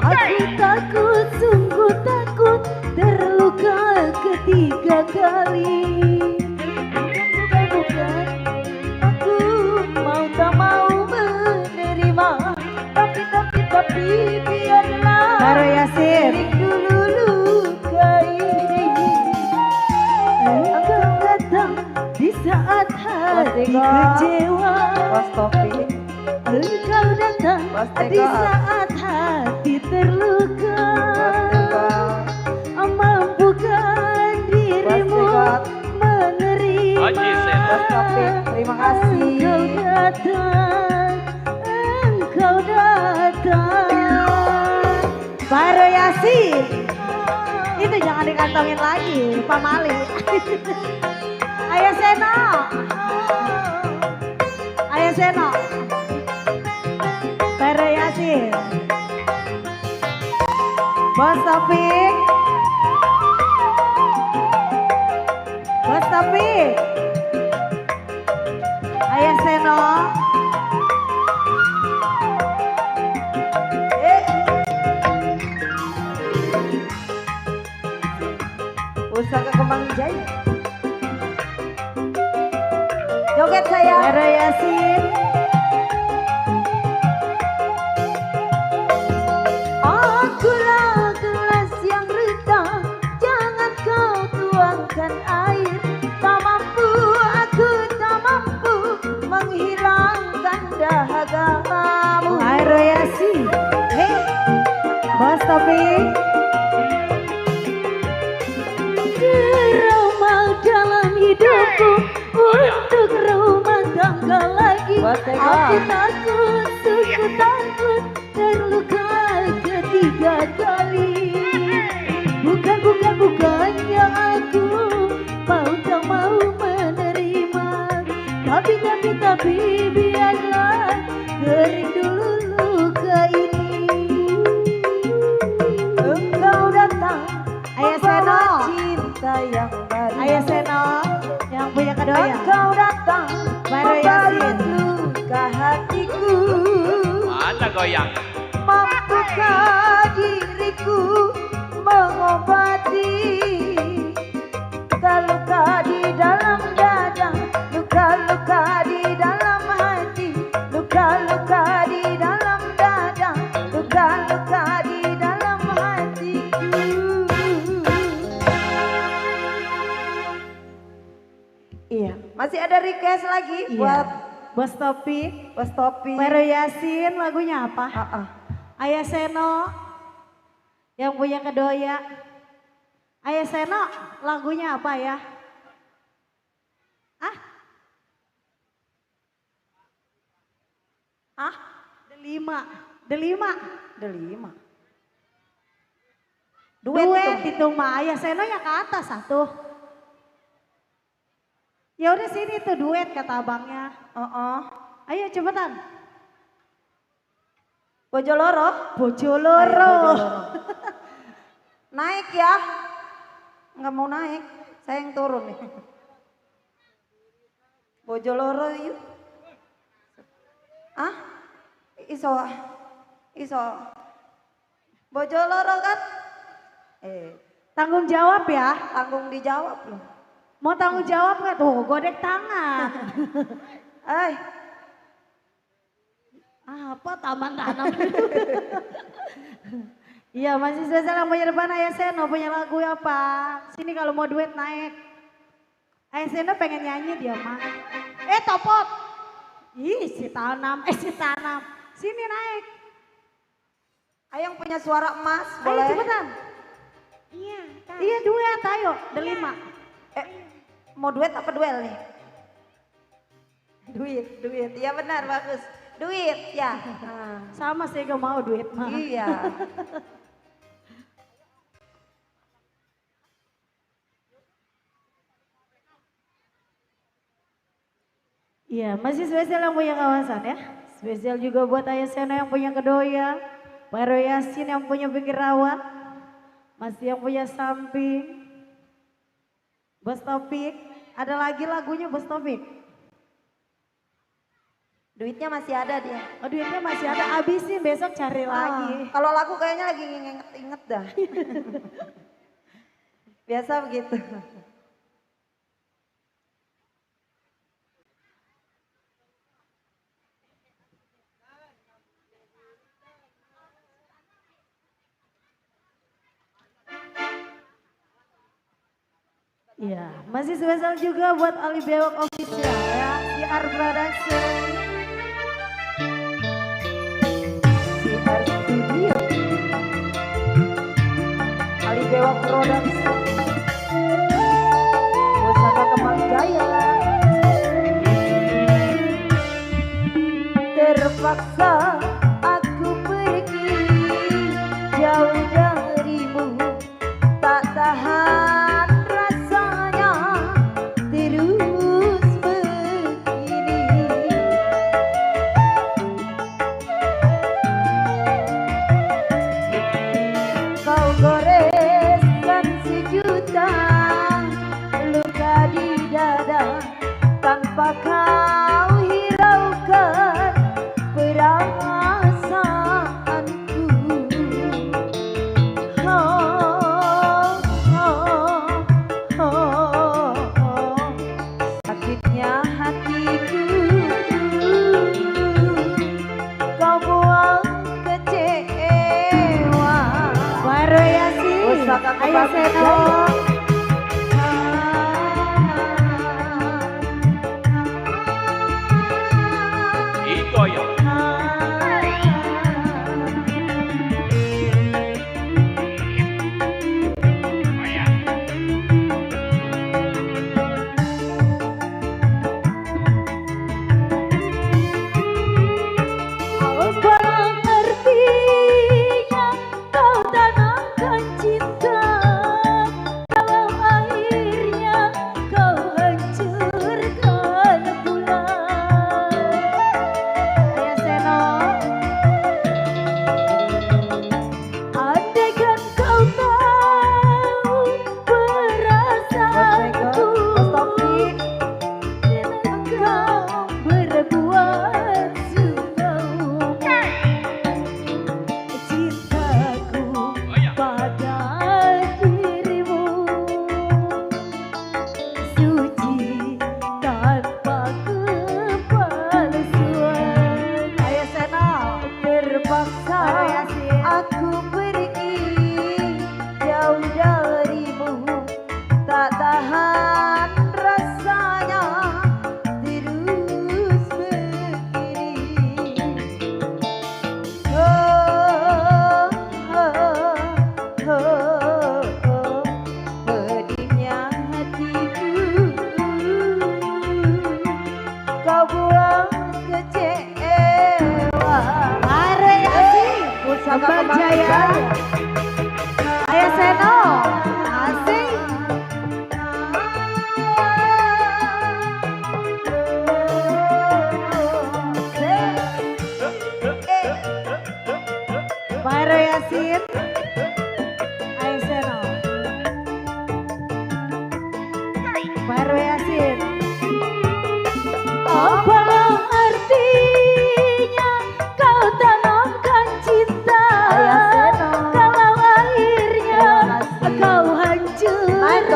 Aku takut, sungguh takut terluka ketiga kali. Bukan, aku mau tak mau menerima. Tapi biarlah Baro Yasin dulu luka ini. Engkau datang di saat hati kecewa. Bos Tompi. Engkau datang Bos di Begot. saat hati terluka. Mampukan dirimu Begot. menerima? Bos Tompi. Terima kasih. Engkau datang, engkau datang. Baro Yasin, itu jangan dikantongin lagi, Pak Mali. Ayah Seno, Ayah Seno. Baro Yasin, Bos Taufik, Bos Taufik, Ayah Seno. Pusaka Kembang Jaya. Joget saya. Baro Yasin. Aku Topik. Ramal dalam hidupku untuk rumah tangga lagi. Aku takut, suku takut terluka ketiga kali. Bukannya aku mau tak mau menerima. Tapi biarlah kering dulu luka ini. Engkau datang Ayah Seno, cinta yang baru. Ayah Seno yang punya kedua ya. Engkau datang Baru membalut Yasin. luka hatiku. Mana goyang? Mampukah diriku mengobati luka-luka di dalam dada, luka-luka di dalam hati, luka-luka di dalam dada, luka-luka di dalam hatiku. Iya, masih ada request lagi buat Bos Topik, Bos Topi. Baru Yasin lagunya apa? Ayah Seno yang punya kedoya. Ayah Seno lagunya apa ya? Delima. Delima. Duet itu mah. Ayah Seno yang ke atas satu. Ya udah sini tuh duet kata abangnya. Ayo cepetan. Bojoloro. Bojoloro. Naik ya. Nggak mau naik. Saya yang turun nih. Bojoloro yuk. Iso. Bojoloro kan? Tanggung jawab ya. Tanggung dijawab loh. Mau tanggung jawab nggak tuh? Godek tangan. Apa taman tanam? Iya masih spesial yang punya depan Ayah Seno punya lagu apa? Sini kalau mau duet naik. Ayah Seno pengen nyanyi dia mah. Topot. Si tanam. Sini naik. Ayo yang punya suara emas Ayo boleh? cepetan. Iya duet ayo. Delima. Mau duet apa duel nih? Duit. Iya benar bagus. Duit ya. Sama sih gak mau duet mah. Iya. Iya masih spesial yang punya kawasan ya. Spesial juga buat Ayah Seno yang punya kedoya. Baru Yasin yang punya pinggir rawa. Masih yang punya samping. Bos Topik. Ada lagi lagunya Bos Topik. Duitnya masih ada dia. Oh duitnya masih ada, habisin besok cari lagi. Kalau lagu kayaknya lagi inget dah. Biasa begitu. Iya, masih spesial juga buat Ali Bewok Official ya, CR Production. CR Studio. Ali Bewok Production. Pusaka Kemang Jaya. Terpaksa aku pergi jauh darimu, tak tahan rasanya terus begini. Kau goreskan sejuta luka di dada tanpa kau hiraukan perasaanku. Sakitnya hatiku kau buang kecewa. Baru Yasin, Pusaka Ayah Kemang Seno. Jaya. Igoyang.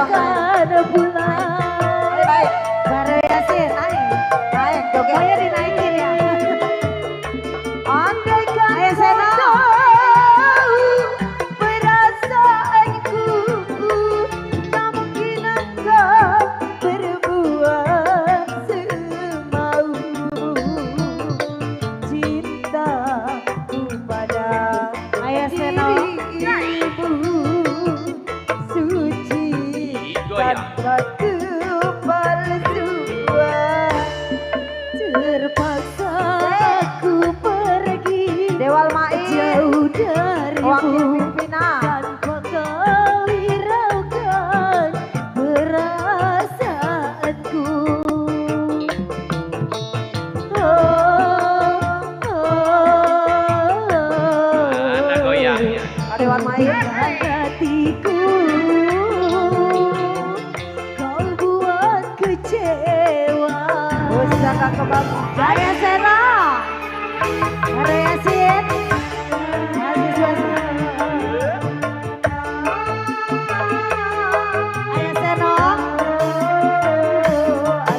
akan pulang. Baik. Baru Yasin, naik. Naik joget. Pokoknya dinaikin ya. Andaikan Ayo, Sena. kau tahu perasaanku, tak mungkin engkau berbuat semaumu. Cintaku pada Ayo, Sena. dirimu suci tanpa kepalsuan. Terpaksa aku pergi Dewal Mai jauh darimu. wakil pimpinan. Tanpa kau hiraukan perasaanku. Mana goyangnya? Dewal Mai. Hatiku kau buat kecewa. Usaha kebagus. Ayo Sena. Baru Yasin. Mahasiswa Ayo Seno.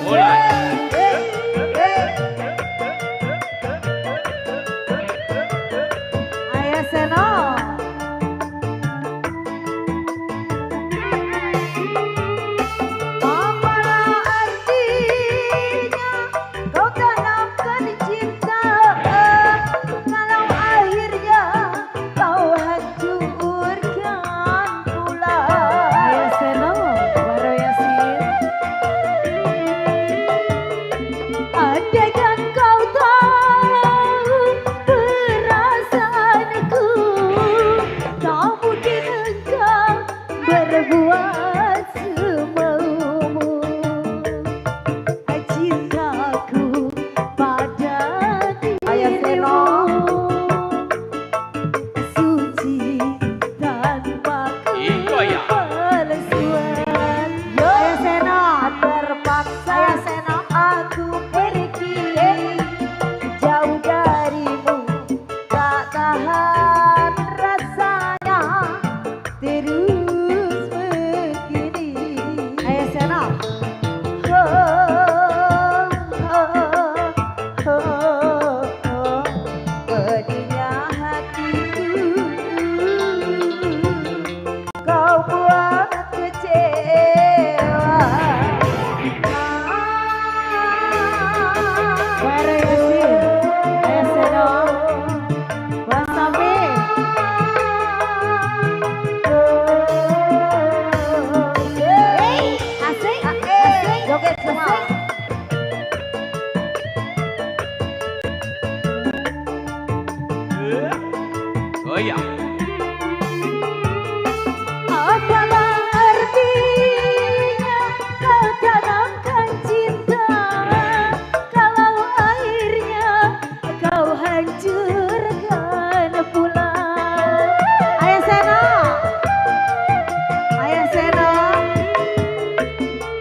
Mulai. Ayo Seno. Apalah artinya kau tanamkan cinta kalau akhirnya kau hancurkan pula. Ayo Seno. Baru Yasin. Andaikan kau tahu perasaanku, tak mungkin engkau berbuat semaumu. Cintaku pada Ayo, Seno. dirimu suci tanpa Goyang. kepalsuan. Ayo Seno. Terpaksa aku pergi jauh darimu, tak tahan rasanya terus begini. Ayo Seno. Pedihnya hatiku kau buat kecewa. Baru Yasin. Ayo Seno. Wasabi. Asik. Joget semua. Goyang. Apalah artinya kau tanamkan cinta kalau akhirnya kau hancurkan pula. Ayo Seno. Ayo Seno.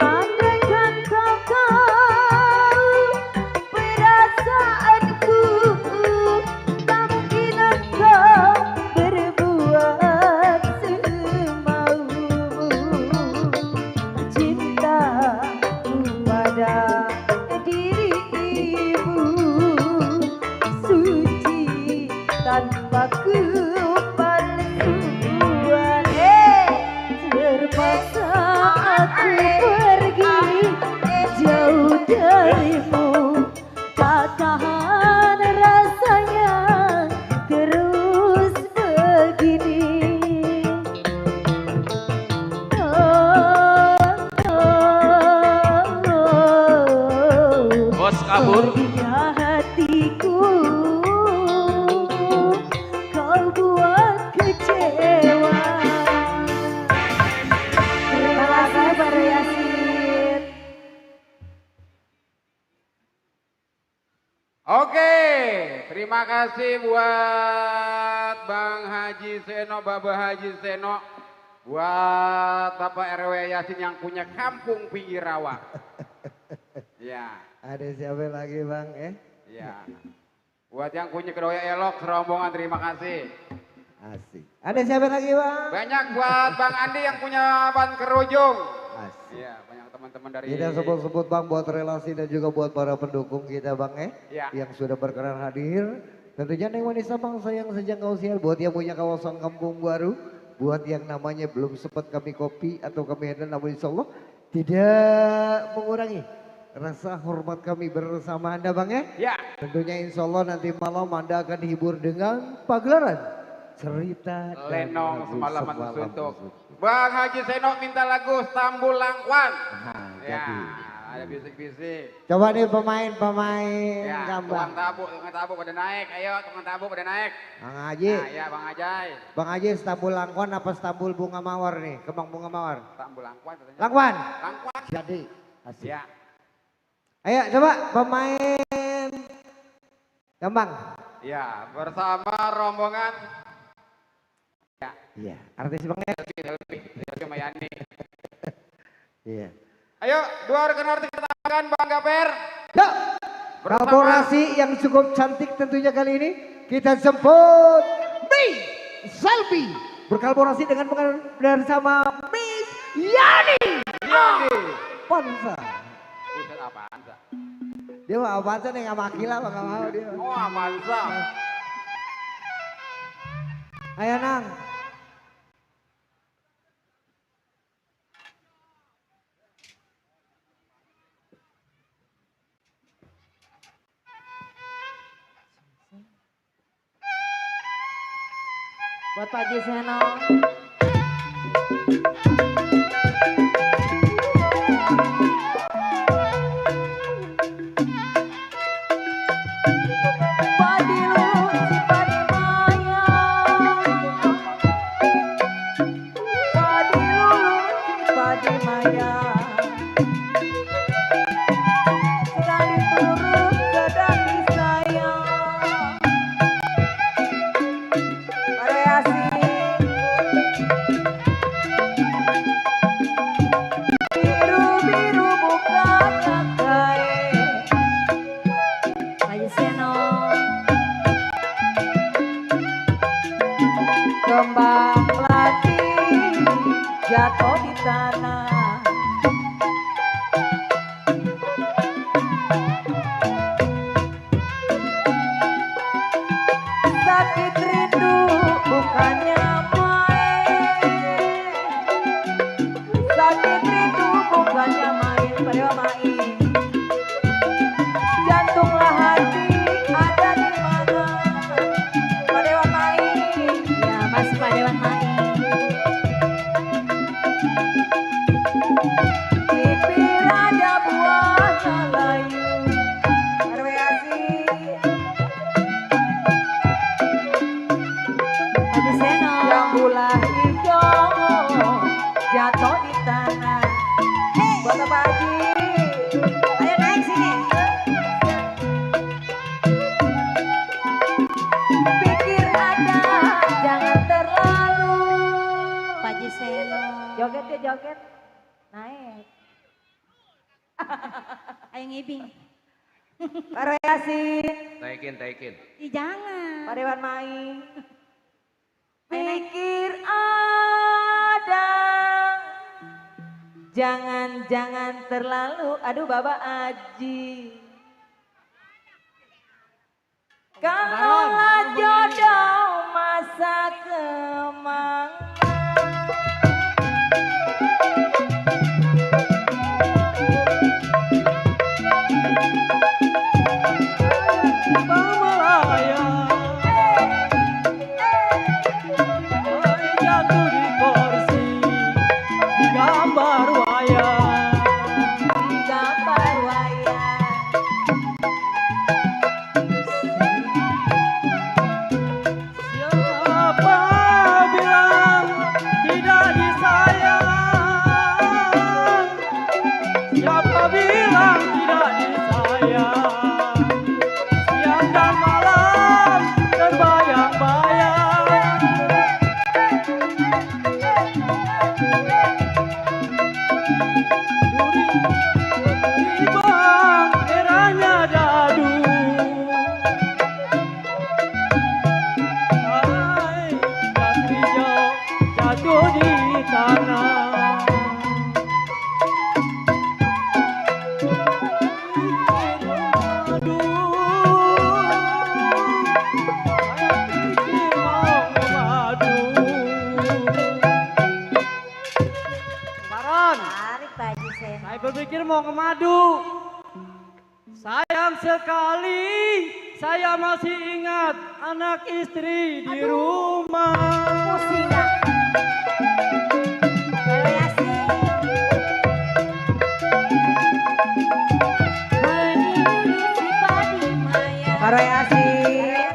Andaikan kau tahu perasaanku, tak mungkin engkau berbuat semaumu. Cintaku pada dirimu suci tanpa kepalsuan. Terpaksa aku pergi jauh darimu. Tak tahan rasanya terus begini. Bos kabur. Perginya hatiku kau buat kecewa. Terima kasih Baru Yasin. Oke, terima kasih buat Bang Haji Seno, Bapak Haji Seno. Buat Bapak RW Yasin yang punya kampung pinggir rawa. Ya, Ada siapa lagi bang? ya. Buat yang punya kedoya elok, serombongan terima kasih. Asik. Ada siapa lagi bang? Banyak buat Bang Andi yang punya ban kerujung. Asik. Iya, banyak teman-teman dari Kita sebut-sebut Bang buat relasi dan juga buat para pendukung kita Bang Iya. yang sudah berkenan hadir. Tentunya Neng Wanita bangsa yang sejangkau usia buat yang punya kawasan kampung baru, buat yang namanya belum sempat kami kopi atau kami handle, namun insya Allah tidak mengurangi rasa hormat kami bersama Anda Bang Ya. Tentunya insya Allah nanti malam Anda akan dihibur dengan pagelaran cerita dan Lenong lagu semalaman Semalam suntuk. Suntuk. Bang Haji Seno minta lagu Stambul Langwan. Nah, Ya, jadi. ada bisik-bisik. Coba nih pemain-pemain Ya, gambang. tukang tabu pada naik. Ayo, tukang tabu pada naik. Bang Haji, Nah, ya Bang Ajay. Bang Haji Stambul Langwan apa Stambul Bunga Mawar nih? Kembang Bunga Mawar. Stambul Langwan katanya. Langwan. Langwan. Jadi, asik. Ya. Ayo coba pemain gambang. Ya, bersama rombongan Iya, artis Bang Selvi Mayani. Iya. Ayo, dua rekan artis kita akan Bang Gaper. Yuk, kolaborasi yang cukup cantik tentunya kali ini kita sebut Miss Selvi berkolaborasi dengan bersama Miss Yani. Yani. Pansa. Buset apaan, Sa? Dia mah apaan sih nih nggak makila bang nggak mau dia. Oh, Amansa. Ayo Nang. Buat Pak Haji Seno. Padi lu si padi maya. Padi lu si padi maya. Sedang diturut, sedang disayang. Variasi. Biru-biru bukan kain. Haji Seno. Kembang melati jatuh di tanah. Sakit rindu bukannya main. Sakit rindu bukannya main. Pada main. Jantunglah hati ada di mana? Pak Dewan main. Ya masih Pak Dewan main. Bibir ada buahnya layu. Variasi. Haji Seno. Yang bulah hijau jatuh di tanah. Buat apa Haji? Ayo naik sini. Pikir ada, jangan terlalu. Pak Haji Seno. Joget ya joget. Naik. Ayo ngibing. Variasi. Taikin. Ih jangan. Pak Dewan main. Pikir ada, jangan terlalu. Aduh Baba Aji. Kalaulah jodoh masa kemang. Jatuh di kursi di gambar wayang. Di gambar wayang. Siapa bilang tidak disayang? Siapa bilang tidak disayang? Siang dan malam terbayang-bayang. Duri bang eranya dadu. Hai, jas hijau jatuh di tanah. Tarik Pak Haji Seno. Saya berpikir mau ke madu. Sayang sekali, saya masih ingat anak istri di rumah. Pusing dah. Halo Yasin. Paro Yasin.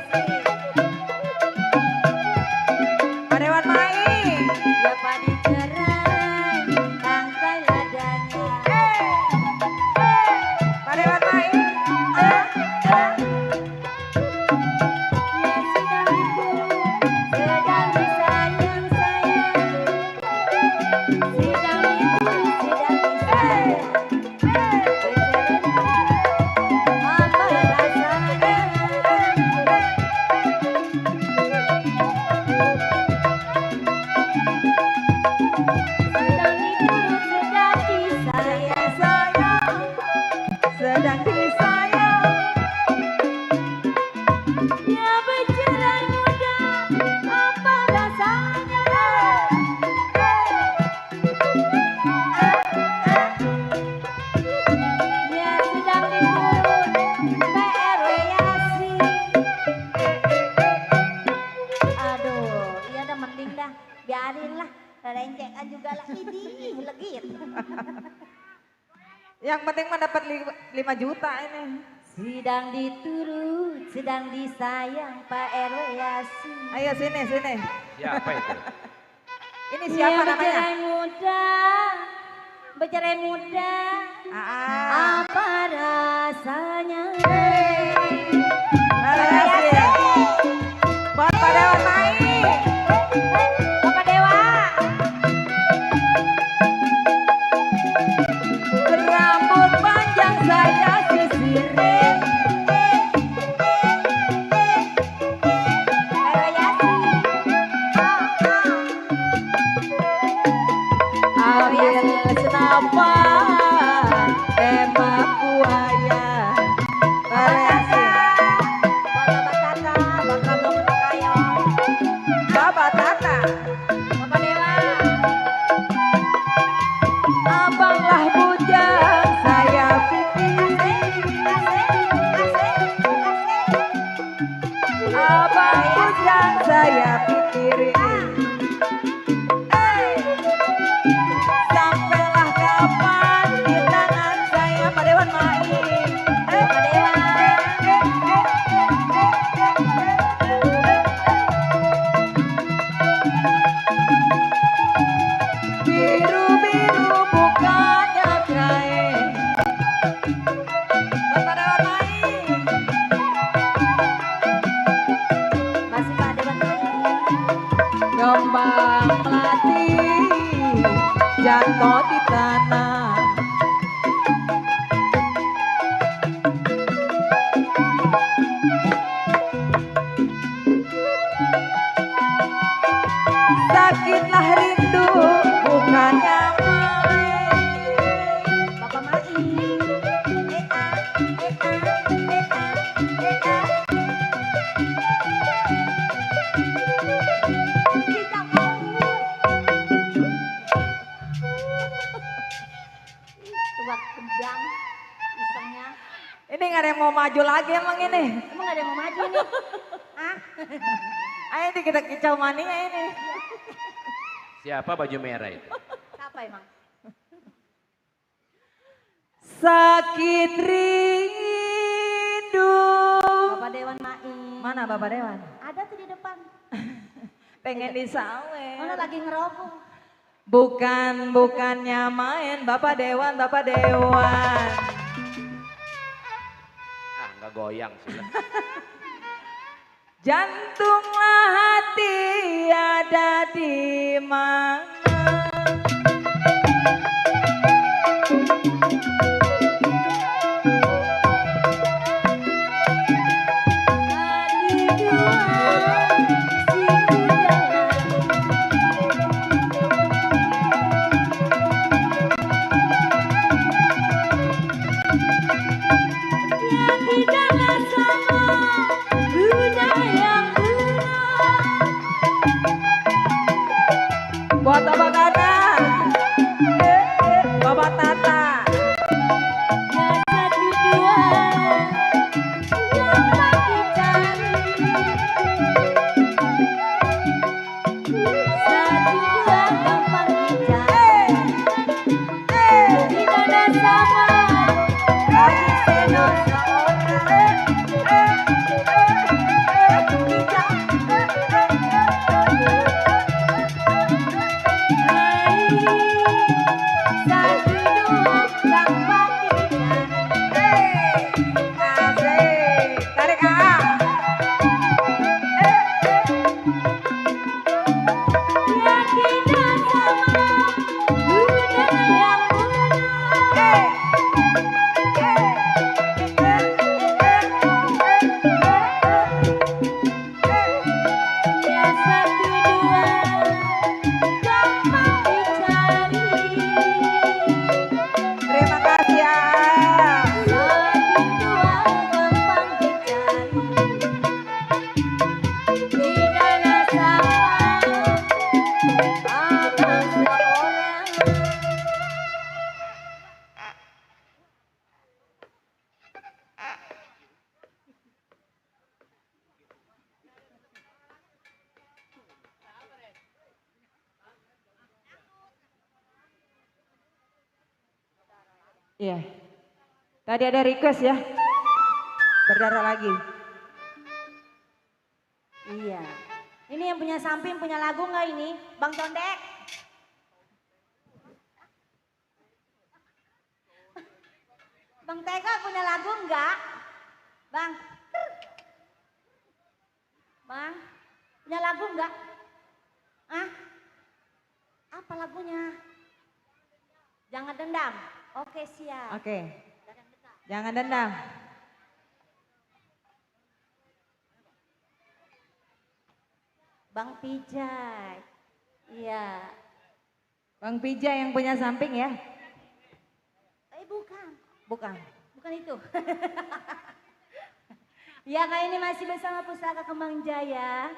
Pak Dewan Mai. Ya padi cerai, tangkai ladanya. Pak Dewan Mai. Ya sedang itu, sedang disayang sayang. Sedang itu, sedang disayang. Apa rasanya? Sedang itu, sedang disayang sayang. Sedang disayang. Ya bercerai muda, apa rasanya? Ya sedang diturun PRW Yasin. Aduh, iya dah mending dah, biarin lah. Rencekan juga lah, ini legit. Yang penting mendapat 5 juta ini. Sedang diturut, sedang disayang Pak RW Yasin. Ayo sini, sini. Siapa itu? Ini siapa namanya? Bercerai muda, bercerai muda. Aa. Apa rasanya? Paro Yasin. Buat Pak Dewan Mai. Bapak Dewa. Rambut panjang saya sisirin. RW Yasin. Ambil senapan, tembak buaya. Paro Yasin. Buat Bapak Tata, Bapak Dong Kayo. Bapak Tata. Bapak Dewa. Abanglah bujang saya pikirin. Abang bujang saya pikirin. Sampailah kapan di tangan saya Pak Dewan Mai. Bapak Dewa. Biru-biru bukannya kain. Bapak Dewan Mai. Masih Pak Dewa. Kembang melati jatuh di tanah. Sakitlah rindu bukannya main. Bapak Mai. Eta, eta, eta, eta. Kita mau. Tuak kendang, isengnya. Ini nggak ada yang mau maju lagi emang ini. Emang gak ada yang mau maju nih? Hah? Ayo ini kita kicau mania ini. Siapa baju merah itu? Siapa emang? Sakit rindu. Bapak Dewan Mai. Mana Bapak Dewan? Ada tuh di depan. Pengen disawer. Mana lagi ngerobong. Bukannya main Bapak Dewan, Bapak Dewan. Ah, nggak goyang sih lah. Jantunglah hati ada di mana? Di dua sisi jalan. Yang tidak sama guna yang benar. Buat apa kanan? Iya. Tadi ada request ya. Berdarah lagi. Iya. Ini yang punya samping punya lagu nggak ini? Bang Condek. Bang Tega punya lagu nggak? Bang. Bang. Punya lagu nggak? Ah? Apa lagunya? Jangan dendam. Oke siap. Oke. Jangan dendam. Bang Pijay. Iya. Bang Pija yang punya samping ya? Bukan. Bukan. Bukan itu. Ya kali ini masih bersama Pusaka Kembang Jaya.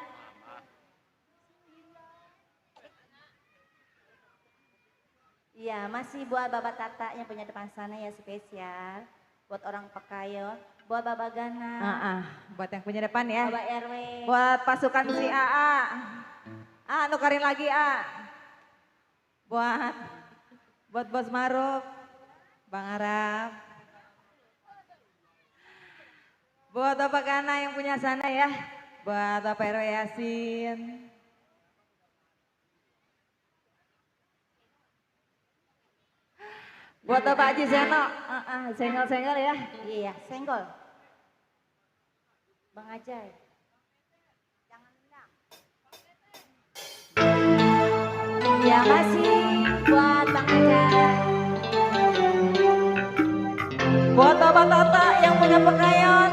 Iya masih buat Bapak Tata yang punya depan sana ya spesial. Buat orang Pekayon. Buat Bapak Gana. Buat yang punya depan ya. Bapak RW. Buat pasukan si AA. Nukarin lagi A. Buat Bos Maruf. Bang Arab. Buat Bapak Gana yang punya sana ya. Buat Bapak RW Yasin. Buat Bapak Haji Seno. Senggol-senggol ya. Iya senggol. Bang Ajay. Ya masih buat Bang Ajay. Buat Bapak Tata yang punya Pekayon.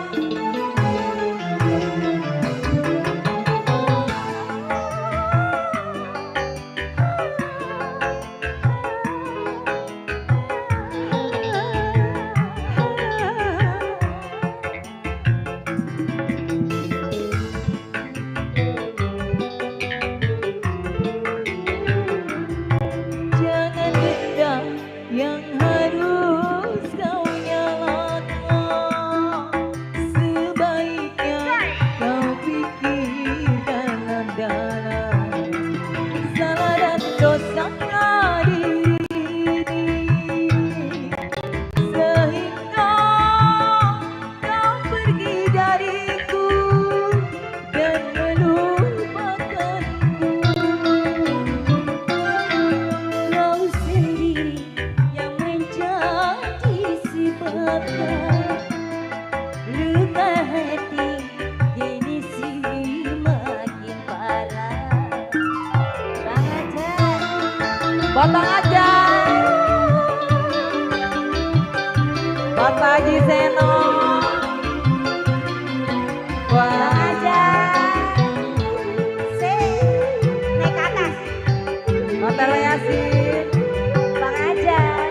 Jangan dendam yang harus kau nyalakan. Sebaiknya kau pikir dalam-dalam. Salah dan dosanya diri sehingga kau pergi dariku dan melupakanku. Kau sendiri yang menjadi sifatnya. Luka hati kini semakin parah. Bang Ajay. Buat Bang Ajay. Buat Pak Haji Seno. Bang Buat Ajay. Naik ke atas. Buat RW Yasin. Bang Ajay.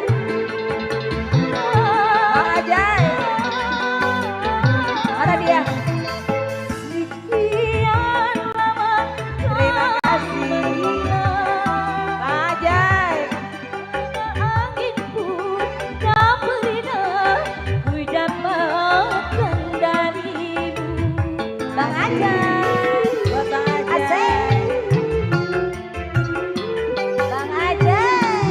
Bang Ajay. Mana dia? Sekian lama Terima kasih. Bang Ajay. angin pun tak pernah ku dapatkan darimu. Bang Ajay. Buat Bang Ajay. Asik. Bang Ajay.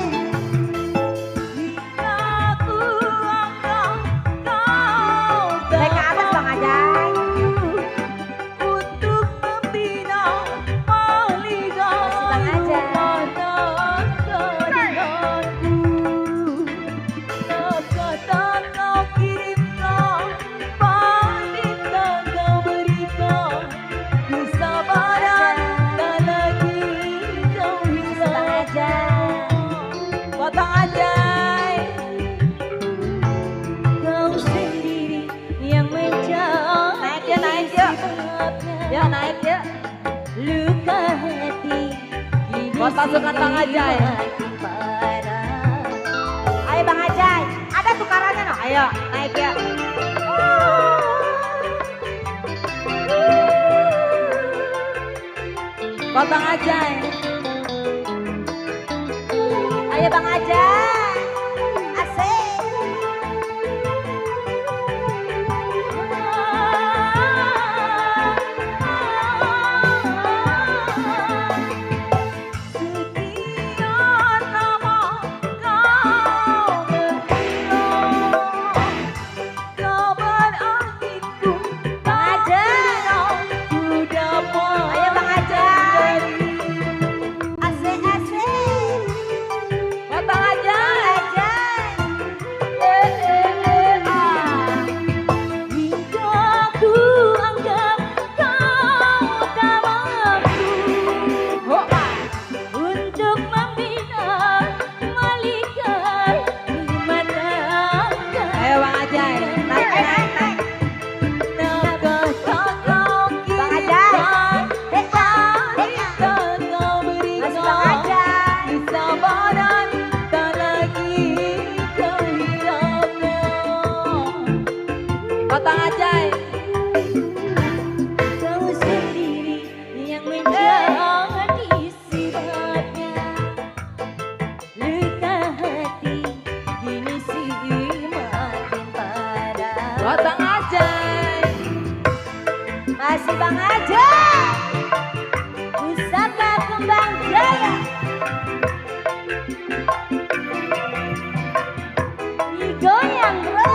Aku anggap kau Naik ke atas Bang Ajay. untuk membina mahligai Bang Ajay. denganku. Kata kau kirimkan, wanita kau berikan, kesabaran tak lagi kau Bang hilang. Ajay. Buat Bang Ajay. Kau sendiri yang menjadi Naik yuk, naik yuk. sifatnya. Yuk naik yuk. Luka hati kini Buat pasukan Bang Ajay. semakin parah. Ayo Bang Ajay. Ada tukarannya no. Ayo naik yuk. Buat Bang Ajay. Ayo Bang Ajay. Asik. Sekian lama kau menghilang. Buat Bang Ajay. Masih Bang Ajay. Pusaka Kembang Jaya. Digoyang bro.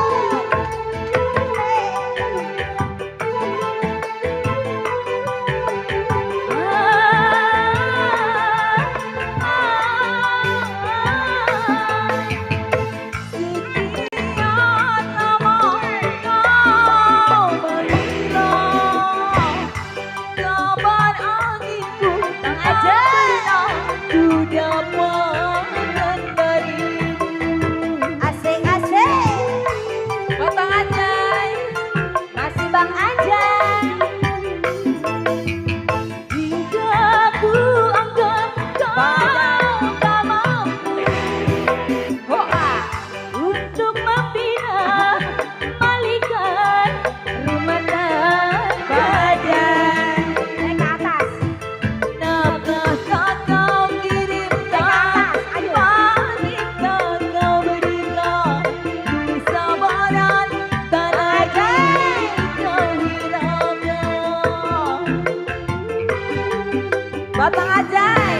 Batang Ajay.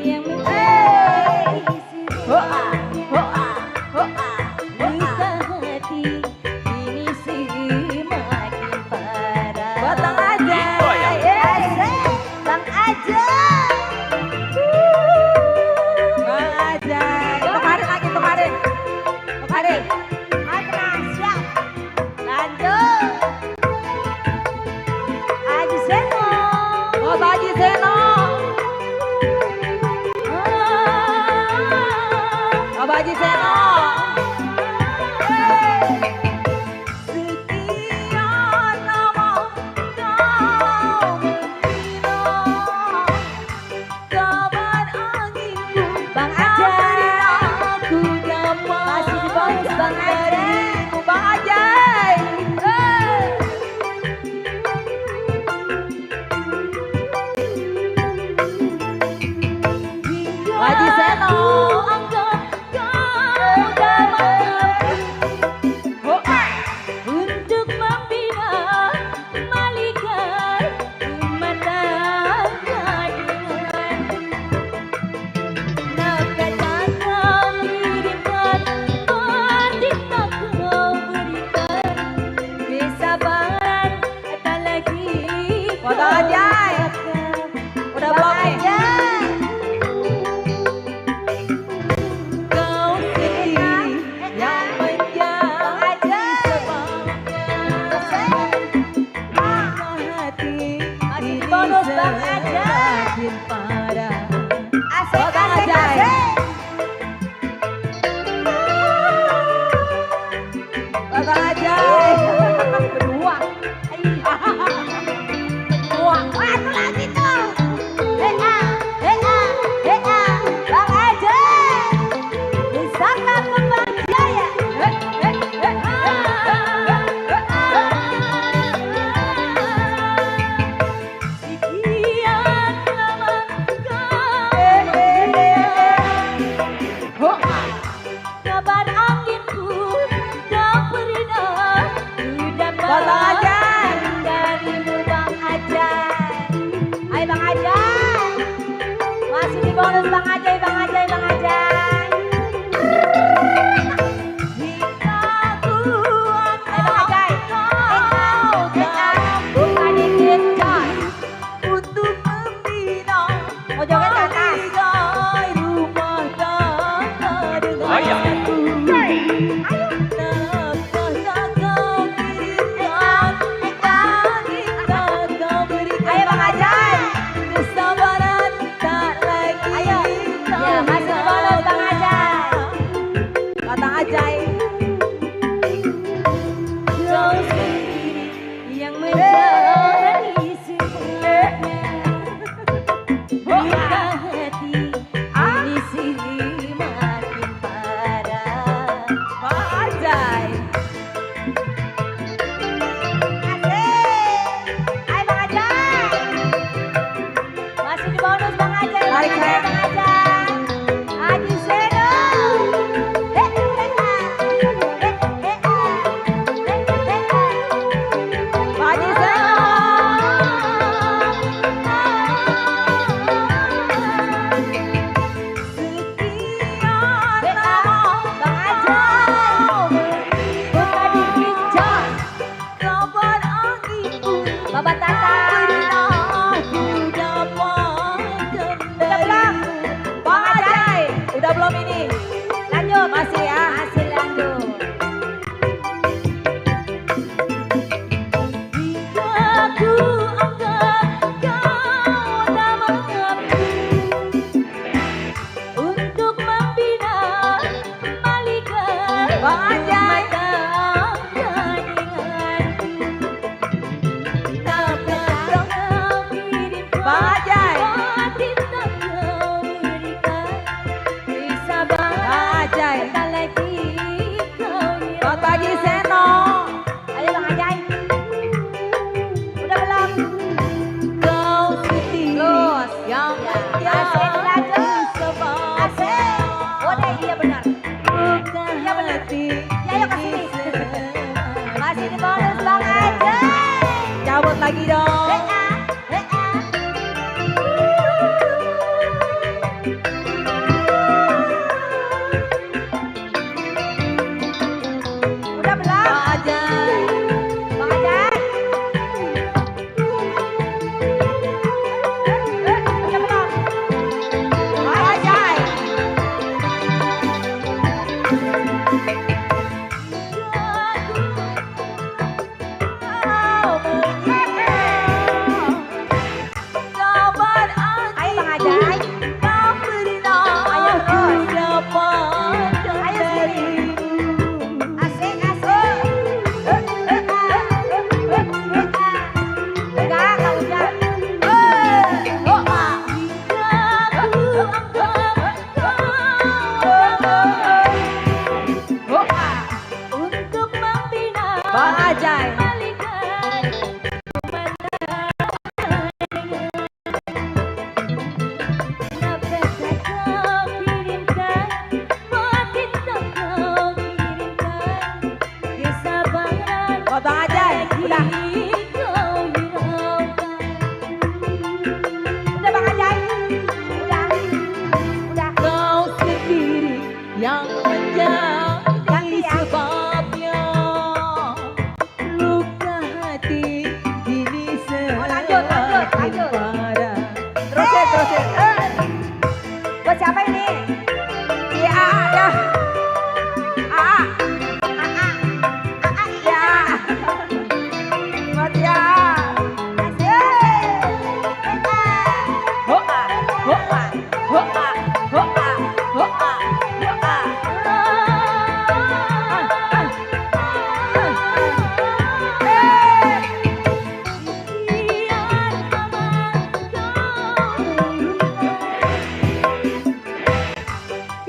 Yang hoa, hoa, hoa. Luka hati ini semakin parah. Batang Ajay. Bang Ajay. Bang Ajay. Kemarin lagi kemarin. Kemarin. Adnan siap. Lanjut. Aji Seno. Baji Seno. Baji Seno. Sekian lama kau mengira kabar anginku. Bang Ajay. Aku dapat masih di bonus Bang Ajay. Bang Ajay. Baji Seno. Untuk membina malaikat pemandangan nakata kau kirimkan, ketika kau berikan kesabaran tak lagi. Udah Ajay. Udah belum aja. Bonus Bang Ajay. Asik Bang Ajay. Bang Ajay. Berdua. Berdua. Satu lagi tuh. Hea, hea, hea. Bang Ajay. Pusaka Kembang Jaya. Kabar anginku tak pernah ku dapat darimu Bang Ajay. Ayo Bang Ajay. Masih di bonus Bang Ajay, Bang Ajay, Bang Ajay. Hingga ku Bang Ajay. Bukan dikit coy. Untuk membina mau joget ke atas. Rumah tangga dengan Ayo Bang Ajay. Kesabaran tak lagi. Ayo. Ajay. Bentar lagi kau hilang. Buat Haji Seno. Ayo Bang Ajay. Udah belum? Kau sedih. Terus. Yang asik lagi. Asik. Udah iya benar. Iya benar. Ya yuk kesini. Masih di bonus Bang Ajay. Cabut lagi dong. Udah belum? Bang Ajay. Bang Ajay. Udah belum? Bang Ajay. Ayo Bang Ajay. Ayo terus. Ayo sini. Asik, asik. Enggak hujan. Untuk membina Bang Ajay. Buat Bang Ajay, udah. Udah Bang Ajay. Udah. Udah. Kau sendiri yang menjadi sebabnya luka hati kini semakin parah. Terusin. Buat siapa ini? Iya, dah. Ya. Buat ya.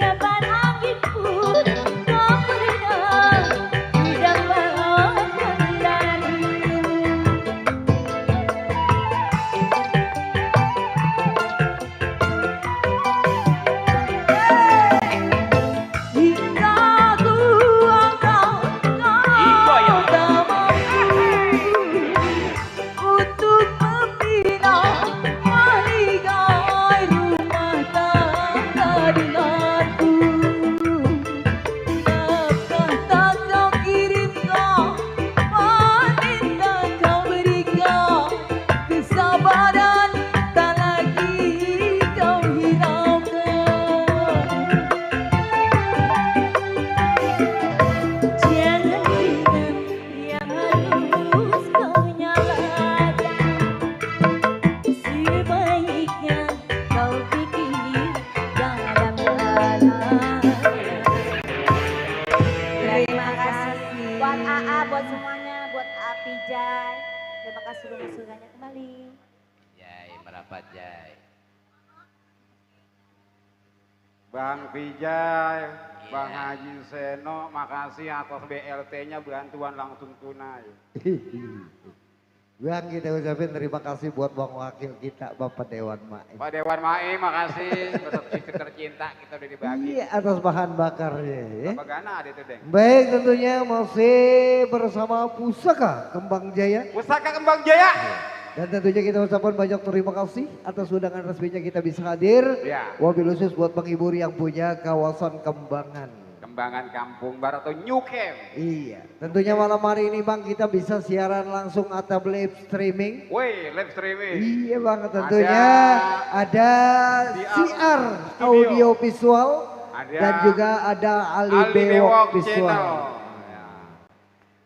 Kapan angin pun kau pernah dapat kendali. Hingga ku angkat kau tak mampu untuk membina balikai rumah tangga denganku. Nafkah tak kau kirimkan, panen tak kau berikan, kesabaran tak lagi kau hiraukan. Jangan ingat yang harus kau nyalakan. Sebaiknya kau pikir dalam-dalam. Terima kasih buat AA, buat semuanya, buat Apijay. Terima kasih surganya kembali. Jai, merapat Jai. Bang Vijay, Bang Haji Seno, makasih atas BLT-nya bantuan langsung tunai. Bang, kita ucapin terima kasih buat Bang Wakil kita, Bapak Dewan Maim. Pak Dewan Maim, makasih. Besok istri tercinta kita udah dibagi. Iya, atas bahan bakarnya. Ya. Apa gana ada itu deh. Baik, tentunya masih bersama Pusaka Kembang Jaya. Pusaka Kembang Jaya. Dan tentunya kita ucapkan banyak terima kasih atas undangan resminya kita bisa hadir. Ya. Wabil khusus buat Bang Ibu yang punya kawasan Kembangan. Kembangan Kampung Baru atau New Camp. Iya, tentunya malam hari ini Bang kita bisa siaran langsung atau live streaming. Woi, live streaming. Iya Bang, tentunya ada CR audio visual Ada dan juga ada Ali Bewok visual. Channel.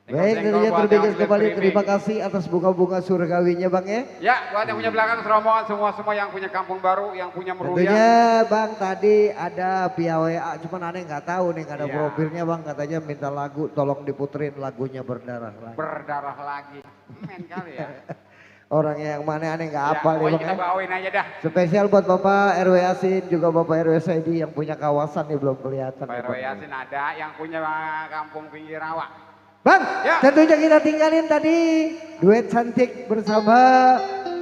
Baik, tentunya terbikin kembali terima kasih atas bunga-bunga surgawinya Bang ya. Ya, buat yang punya belakang rombongan semua yang punya Kampung Baru, yang punya Meruya. Tentunya Bang tadi ada via WA, cuman aneh nggak tahu nih nggak ada Iya. profilnya Bang, katanya minta lagu, tolong diputerin lagunya Berdarah Lagi. Berdarah lagi. Men kali ya. Orangnya yang mana aneh nggak Ya, hafal ya pokoknya Bang kita ya. bawain aja dah. Spesial buat Bapak RW Yasin juga Bapak RW Saidi yang punya kawasan nih belum kelihatan. Pak nih, RW Bang. Yasin ada yang punya kampung pinggir rawa. Bang, Ya. tentunya kita tinggalin tadi duet cantik bersama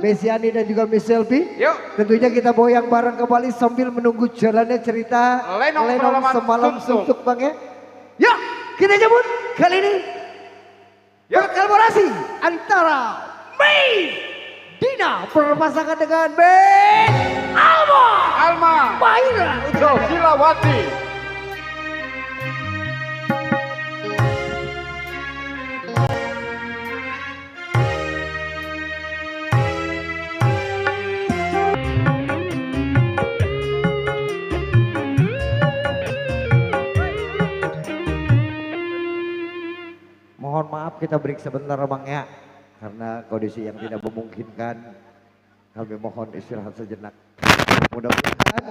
Besiani dan juga Miss Selby. Yuk. Tentunya kita boyang bareng kembali sambil menunggu jalannya cerita Lenong Semalam semalam Suntuk. suntuk Bang ya. Yuk, kita jemput kali ini Yuk. berkolaborasi antara Mei Dina berpasangan dengan Ben Alma Alma. Maira. Silawati. Mohon maaf kita break sebentar Bang ya. Karena kondisi yang tidak memungkinkan. Kami mohon istirahat sejenak. Mudah-mudahan